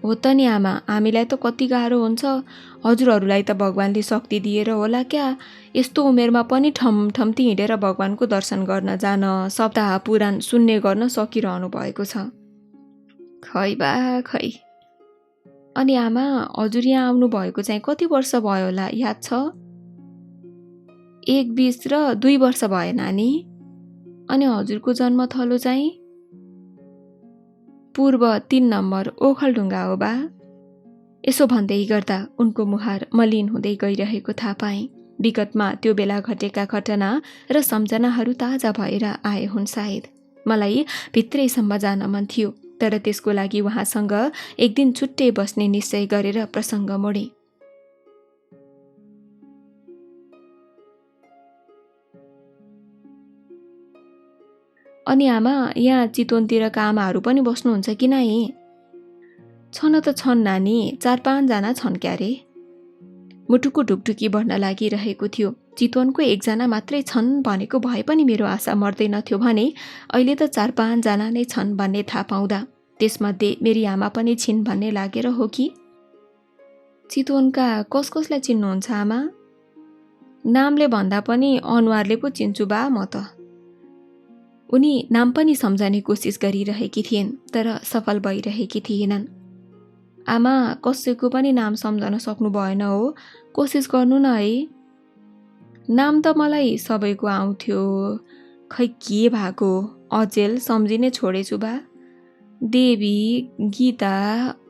हो त नि आमा, हामीलाई त कति गाह्रो हुन्छ। हजुरहरूलाई त भगवानले शक्ति दिएर होला क्या, यस्तो उमेरमा पनि ठमठम्ती हिँडेर भगवानको दर्शन गर्न जान, सप्ताह पुराण सुन्ने गर्न सकिरहनु भएको छ। खै बा खै। अनि आमा, हजुर यहाँ आउनु भएको चाहिँ कति वर्ष भयो होला, याद छ? 1-20 र 2 वर्ष भयो नानी। अनि हजुरको जन्म थलो चाहिँ? पूर्व 3 नम्बर ओखलढुङ्गा हो बा। यसो भन्दै गर्दा उनको मुहार मलिन हुँदै गइरहेको थाहा पाएँ। विगतमा त्यो बेला घटेका घटना र सम्झनाहरू ताजा भएर आए हुन् सायद। मलाई भित्रैसम्म जान मन थियो, तर त्यसको लागि उहाँसँग एक दिन छुट्टै बस्ने निश्चय गरेर प्रसङ्ग मोडेँ। अनि आमा, यहाँ चितवनतिरका आमाहरू पनि बस्नुहुन्छ कि नै? छन त छन् नानी, 4-5 जना छन् क्यारे। मुटुको ढुकढुकी बढ्न लागिरहेको थियो। चितवनको 1 जना मात्रै छन् भनेको भए पनि मेरो आशा मर्दैनथ्यो भने अहिले त 4-5 जना नै छन् भन्ने थाहा पाउँदा त्यसमध्ये मेरी आमा पनि छिन् भन्ने लागेर हो कि? चितवनका कसलाई चिन्नुहुन्छ आमा? नामले भन्दा पनि अनुहारले पो चिन्छु बा म त। उनी नाम पनि सम्झने कोसिस गरिरहेकी थिइन्, तर सफल भइरहेकी थिएनन्। आमा, कसैको पनि नाम सम्झन सक्नु भएन हो? कोसिस गर्नु न है। नाम त मलाई सबैको आउँथ्यो, खै के भएको अचेल सम्झिने छोडेछु बा। देवी, गीता,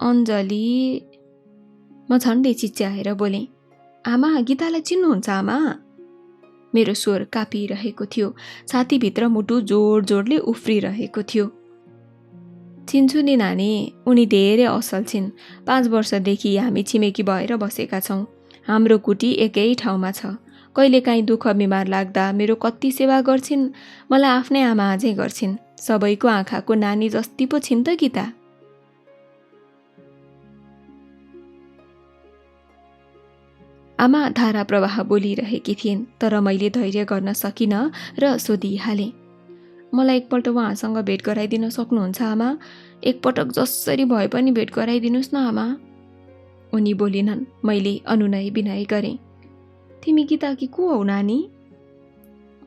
अञ्जली। म झन्डै चिच्याएर बोलेँ, आमा, गीतालाई चिन्नुहुन्छ आमा? मेरो स्वर कापिरहेको थियो, छातीभित्र मुटु जोड जोडले उफ्रिरहेको थियो। चिन्छु नि नानी, उनी धेरै असल छिन्। 5 वर्षदेखि हामी छिमेकी भएर बसेका छौँ। हाम्रो कुटी एकै ठाउँमा छ। कहिलेकाहीँ दुःख बिमार लाग्दा मेरो कति सेवा गर्छिन्। मलाई आफ्नै आमा अझै गर्छिन्। सबैको आँखाको नानी जस्ती पो छिन् त गीता। आमा धारा प्रवाह बोलिरहेकी थिइन्, तर मैले धैर्य गर्न सकिनँ र सोधिहालेँ, मलाई एकपल्ट उहाँसँग भेट गराइदिन सक्नुहुन्छ आमा? एकपटक जसरी भए पनि भेट गराइदिनुहोस् न आमा। उनी बोलिनन्। मैले अनुनय विनय गरेँ, तिमी गीताकी को हौ नानी?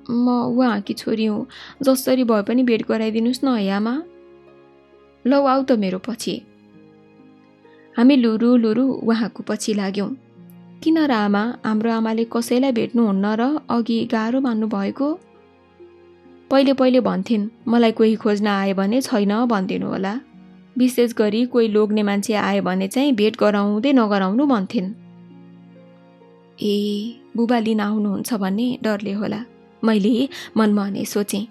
म उहाँकी छोरी हुँ, जसरी भए पनि भेट गराइदिनुहोस् न है आमा। लौ आऊ त मेरो पछि। हामी लुरु लुरु उहाँको पछि लाग्यौँ। किन र आमा, हाम्रो आमाले कसैलाई भेट्नुहुन्न र अघि गाह्रो मान्नु भएको? पहिले भन्थिन्, मलाई कोही खोज्न आयो भने छैन भनिदिनु होला। विशेष गरी कोही लोग्ने मान्छे आयो भने चाहिँ भेट गराउँदै नगराउनु भन्थिन्। ए, बुबा लिन आउनुहुन्छ भन्ने डरले होला, मैले मनमा नै सोचेँ।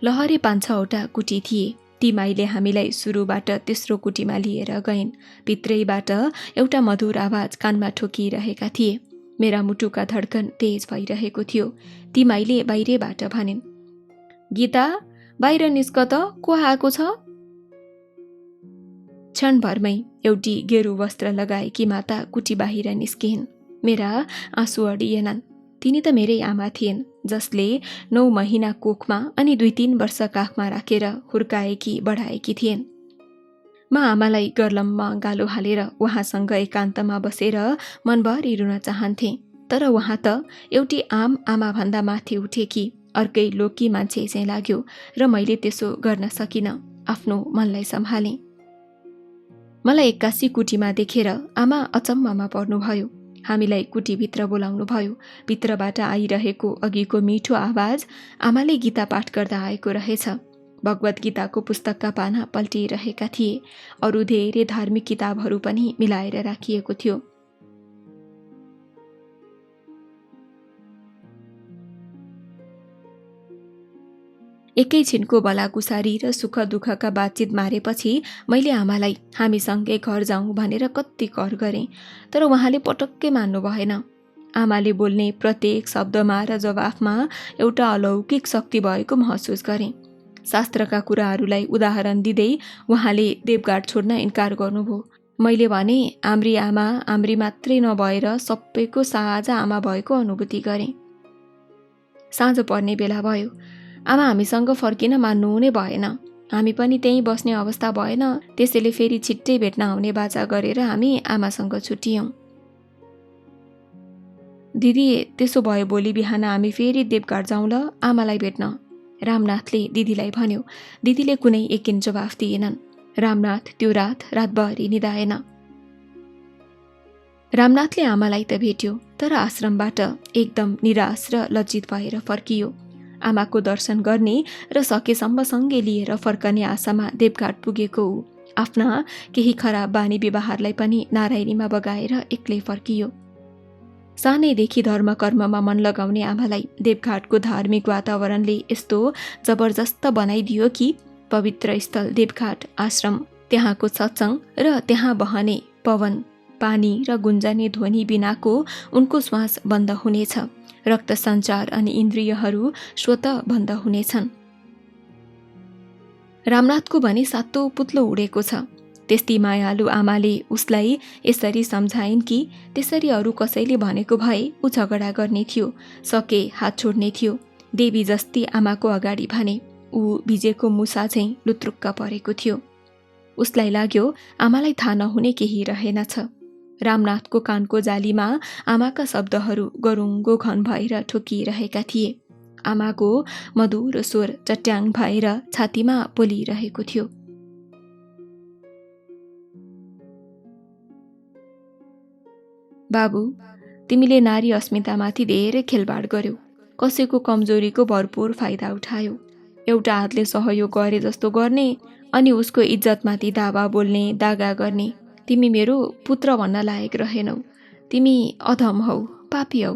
लहरे 5-6वटा कुटी थिए। ती माईले हामीलाई सुरुबाट तेस्रो कुटीमा लिएर गइन्। भित्रैबाट एउटा मधुर आवाज कानमा ठोकिरहेका थिए। मेरा मुटुका धड्कन तेज भइरहेको थियो। ती माईले बाहिरबाट भनिन्, गीता, बाहिर निस्क त, को आएको छ? क्षणभरमै एउटी गेरु वस्त्र लगाएकी माता कुटी बाहिर निस्किन्। मेरा आँसु अडिएनन्। तिनी त मेरै आमा थिइन्, जसले 9 महिना कोखमा अनि 2-3 वर्ष काखमा राखेर हुर्काएकी बढाएकी थिइन्। म आमालाई गर्लममा गालो हालेर उहाँसँग एकान्तमा बसेर मनभरि रुन चाहन्थेँ, तर उहाँ त एउटी आम आमा भन्दा माथि उठेकी अर्कै लोकी मान्छे चाहिँ लाग्यो र मैले त्यसो गर्न सकिनँ। आफ्नो मनलाई सम्हालेँ। मलाई एक्कासी कुटीमा देखेर आमा अचम्ममा पर्नुभयो। हामीलाई कुटीभित्र बोलाउनु भयो। भित्रबाट आइरहेको अघिको मिठो आवाज आमाले गीता पाठ गर्दा आएको रहेछ। भगवत गीताको पुस्तकका पाना पल्टिरहेका थिए। अरू धेरै धार्मिक किताबहरू पनि मिलाएर राखिएको थियो। एकैछिनको भलाकुसारी र सुख दुःखका बातचित मारेपछि मैले आमालाई हामीसँगै घर जाउँ भनेर कति कर गरेँ, तर उहाँले पटक्कै मान्नु भएन। आमाले बोल्ने प्रत्येक शब्दमा र जवाफमा एउटा अलौकिक शक्ति भएको महसुस गरेँ। शास्त्रका कुराहरूलाई उदाहरण दिँदै उहाँले देवघाट छोड्न इन्कार गर्नुभयो। मैले भने हाम्री आमा हाम्री मात्रै नभएर सबैको साझा आमा भएको अनुभूति गरेँ। साँझ पर्ने बेला भयो। आमा हामीसँग फर्किन मान्नु नै भएन। हामी पनि त्यहीँ बस्ने अवस्था भएन, त्यसैले फेरि छिट्टै भेट्न आउने बाचा गरेर हामी आमासँग छुटियौँ। दिदी, त्यसो भए भोलि बिहान हामी फेरि देवघाट जाउँ ल, आमालाई भेट्न। रामनाथले दिदीलाई भन्यो। दिदीले कुनै एकिन जवाफ दिएनन्। रामनाथ त्यो रातभरि निदाएन। रामनाथले आमालाई त भेट्यो, तर आश्रमबाट एकदम निराश र लज्जित भएर फर्कियो। आमाको दर्शन गर्ने र सकेसम्म सँगै लिएर फर्कने आशामा देवघाट पुगेको ऊ आफ्ना केही खराब बानी व्यवहारलाई पनि नारायणीमा बगाएर एक्लै फर्कियो। सानैदेखि धर्म कर्ममा मन लगाउने आमालाई देवघाटको धार्मिक वातावरणले यस्तो जबरजस्त बनाइदियो कि पवित्र स्थल देवघाट आश्रम, त्यहाँको सत्संग र त्यहाँ बहने पवन, पानी र गुन्जने ध्वनि बिनाको उनको श्वास बन्द हुनेछ। रक्त सञ्चार अनि इन्द्रियहरू स्वतः बन्द हुनेछन्। रामनाथको भने सातो पुत्लो उडेको छ। त्यस्ती मायालु आमाले उसलाई यसरी सम्झाइन् कि त्यसरी अरू कसैले भनेको भए ऊ झगडा गर्ने थियो, सके हात छोड्ने थियो। देवी जस्ती आमाको अगाडि भने ऊ भिजेको मुसा झैँ लुत्रुक्क परेको थियो। उसलाई लाग्यो आमालाई थाहा नहुने केही रहेनछ। रामनाथको कानको जालीमा आमाका शब्दहरू गरुङ्गो घन भएर ठोकिरहेका थिए। आमाको मधुर स्वर चट्याङ भएर छातीमा पोलिरहेको थियो। बाबु, तिमीले नारी अस्मितामाथि धेरै खेलबाड गर्यौ। कसैको कमजोरीको भरपूर फाइदा उठायो। एउटा हातले सहयोग गरे जस्तो गर्ने अनि उसको इज्जतमाथि दावा बोल्ने, दागा गर्ने। तिमी मेरो पुत्र भन्न लायक रहेनौ। तिमी अधम हौ, पापी हौ।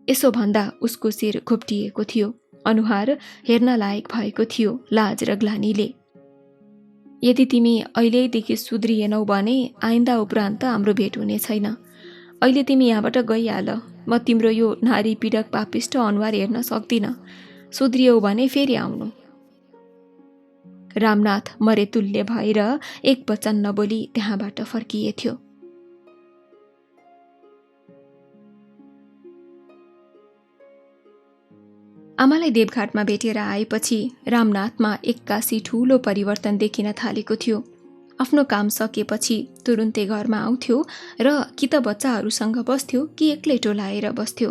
यसो भन्दा उसको शिर घोप्टिएको थियो। अनुहार हेर्न लायक भएको थियो लाज र ग्लानीले। यदि तिमी अहिलेदेखि सुध्रिएनौ भने आइन्दा उपरान्त हाम्रो भेट हुने छैन। अहिले तिमी यहाँबाट गइहाल। म तिम्रो यो नारी पीडक पापिष्ट अनुहार हेर्न सक्दिनँ। सुध्रियौ भने फेरि आउनु। रामनाथ मरेतुल्य भएर एक वचन नबोली त्यहाँबाट फर्किएथ्यो। आमालाई देवघाटमा भेटेर आएपछि रामनाथमा एक्कासी ठूलो परिवर्तन देखिन थालेको थियो। आफ्नो काम सकेपछि तुरुन्तै घरमा आउँथ्यो र कि त बच्चाहरूसँग बस्थ्यो कि एक्लै टोलाएर बस्थ्यो।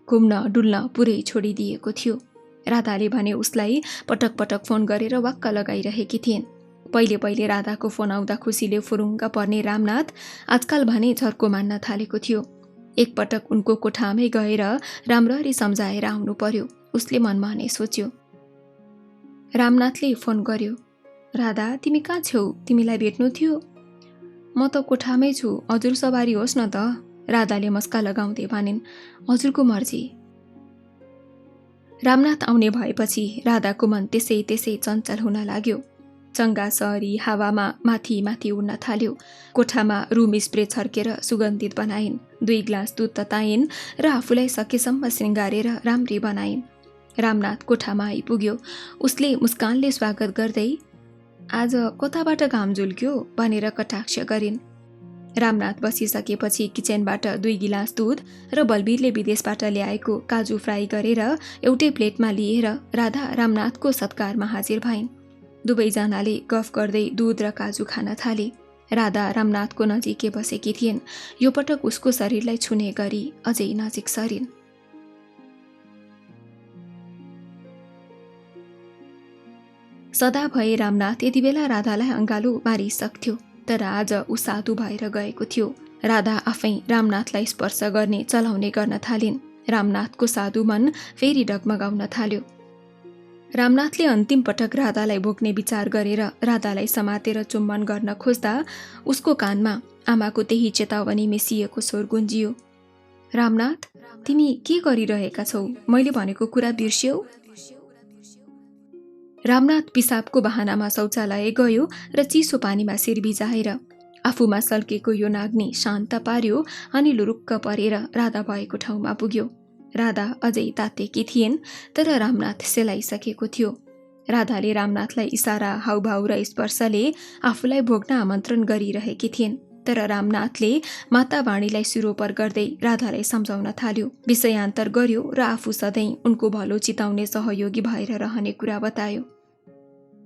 घुम्न डुल्न पुरै छोडिदिएको थियो। राधाले भने उसलाई पटक पटक फोन गरेर वाक्क लगाइरहेकी थिइन्। पहिले पहिले राधाको फोन आउँदा खुसीले फुरुङ्ग पर्ने रामनाथ आजकल भने झर्को मान्न थालेको थियो। एकपटक उनको कोठामै गएर राम्ररी सम्झाएर आउनु पर्यो, उसले मनमा नै सोच्यो। रामनाथले फोन गर्यो। राधा, तिमी कहाँ छौ? तिमीलाई भेट्नु थियो। म त कोठामै छु, हजुर सवारी होस् न त। राधाले मस्का लगाउँदै भनिन्। हजुरको मर्जी। रामनाथ आउने भएपछि राधाको मन त्यसै त्यसै चञ्चल हुन लाग्यो। चङ्गा सहरी हावामा माथि माथि उड्न थाल्यो। कोठामा रुम स्प्रे छर्केर सुगन्धित बनाइन्। 2 ग्लास दुध तताइन् र आफूलाई सकेसम्म श्रृङ्गारेर राम्री बनाइन्। रामनाथ कोठामा आइपुग्यो। उसले मुस्कानले स्वागत गर्दै आज कताबाट घाम झुल्क्यो भनेर कटाक्ष गरिन्। रामनाथ बसिसकेपछि किचनबाट 2 गिलास दुध र बलबीरले विदेशबाट ल्याएको काजु फ्राई गरेर एउटै प्लेटमा लिएर राधा रामनाथको सत्कारमा हाजिर भइन्। दुवैजनाले गफ गर्दै दुध र काजु खान थाले। राधा रामनाथको नजिकै बसेकी थिइन्। यो पटक उसको शरीरलाई छुने गरी अझै नजिक सरिन्। सदा भए रामनाथ यति बेला राधालाई अँगालो मारिसक्थ्यो, तर आज ऊ साधु भएर गएको थियो। राधा आफै रामनाथलाई स्पर्श गर्ने चलाउने गर्न थालिन्। रामनाथको साधु मन फेरि डगमगाउन थाल्यो। रामनाथले अन्तिम पटक राधालाई भोग्ने विचार गरेर राधालाई समातेर चुम्बन गर्न खोज्दा उसको कानमा आमाको त्यही चेतावनी मिसिएको स्वर गुन्जियो। रामनाथ, तिमी के गरिरहेका छौ? मैले भनेको कुरा बिर्स्यौ? रामनाथ पिसाबको बहानामा शौचालय गयो र चिसो पानीमा शिर भिजाएर आफूमा सल्केको यो नाग्नी शान्त पार्यो अनि लुरुक्क परेर राधा भएको ठाउँमा पुग्यो। राधा अझै तातेकी थिइन्, तर रामनाथ सेलाइसकेको थियो। राधाले रामनाथलाई इसारा, हाउभाउ र स्पर्शले आफूलाई भोग्न आमन्त्रण गरिरहेकी थिइन्, तर रामनाथले माता वाणीलाई सिरोपर गर्दै राधालाई सम्झाउन थाल्यो, विषयान्तर गर्यो र आफू सधैँ उनको भलो चिताउने सहयोगी भएर रहने कुरा बतायो।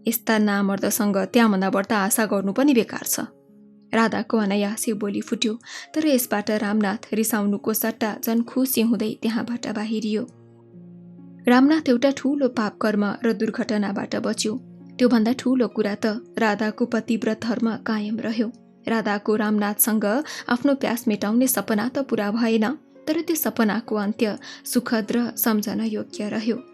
यस्ता नामर्दसँग त्यहाँभन्दा बढ्ता आशा गर्नु पनि बेकार छ। राधाको अनायासै बोली फुट्यो, तर यसबाट रामनाथ रिसाउनुको सट्टा झन् खुसी हुँदै त्यहाँबाट बाहिरियो। रामनाथ एउटा ठूलो पाप कर्म र दुर्घटनाबाट बच्यो। त्योभन्दा ठूलो कुरा त राधाको पतिव्रत धर्म कायम रह्यो। राधाको रामनाथसँग आफ्नो प्यास मेटाउने सपना त पूरा भएन, तर तर त्यो सपनाको अन्त्य सुखद र सम्झन योग्य रह्यो।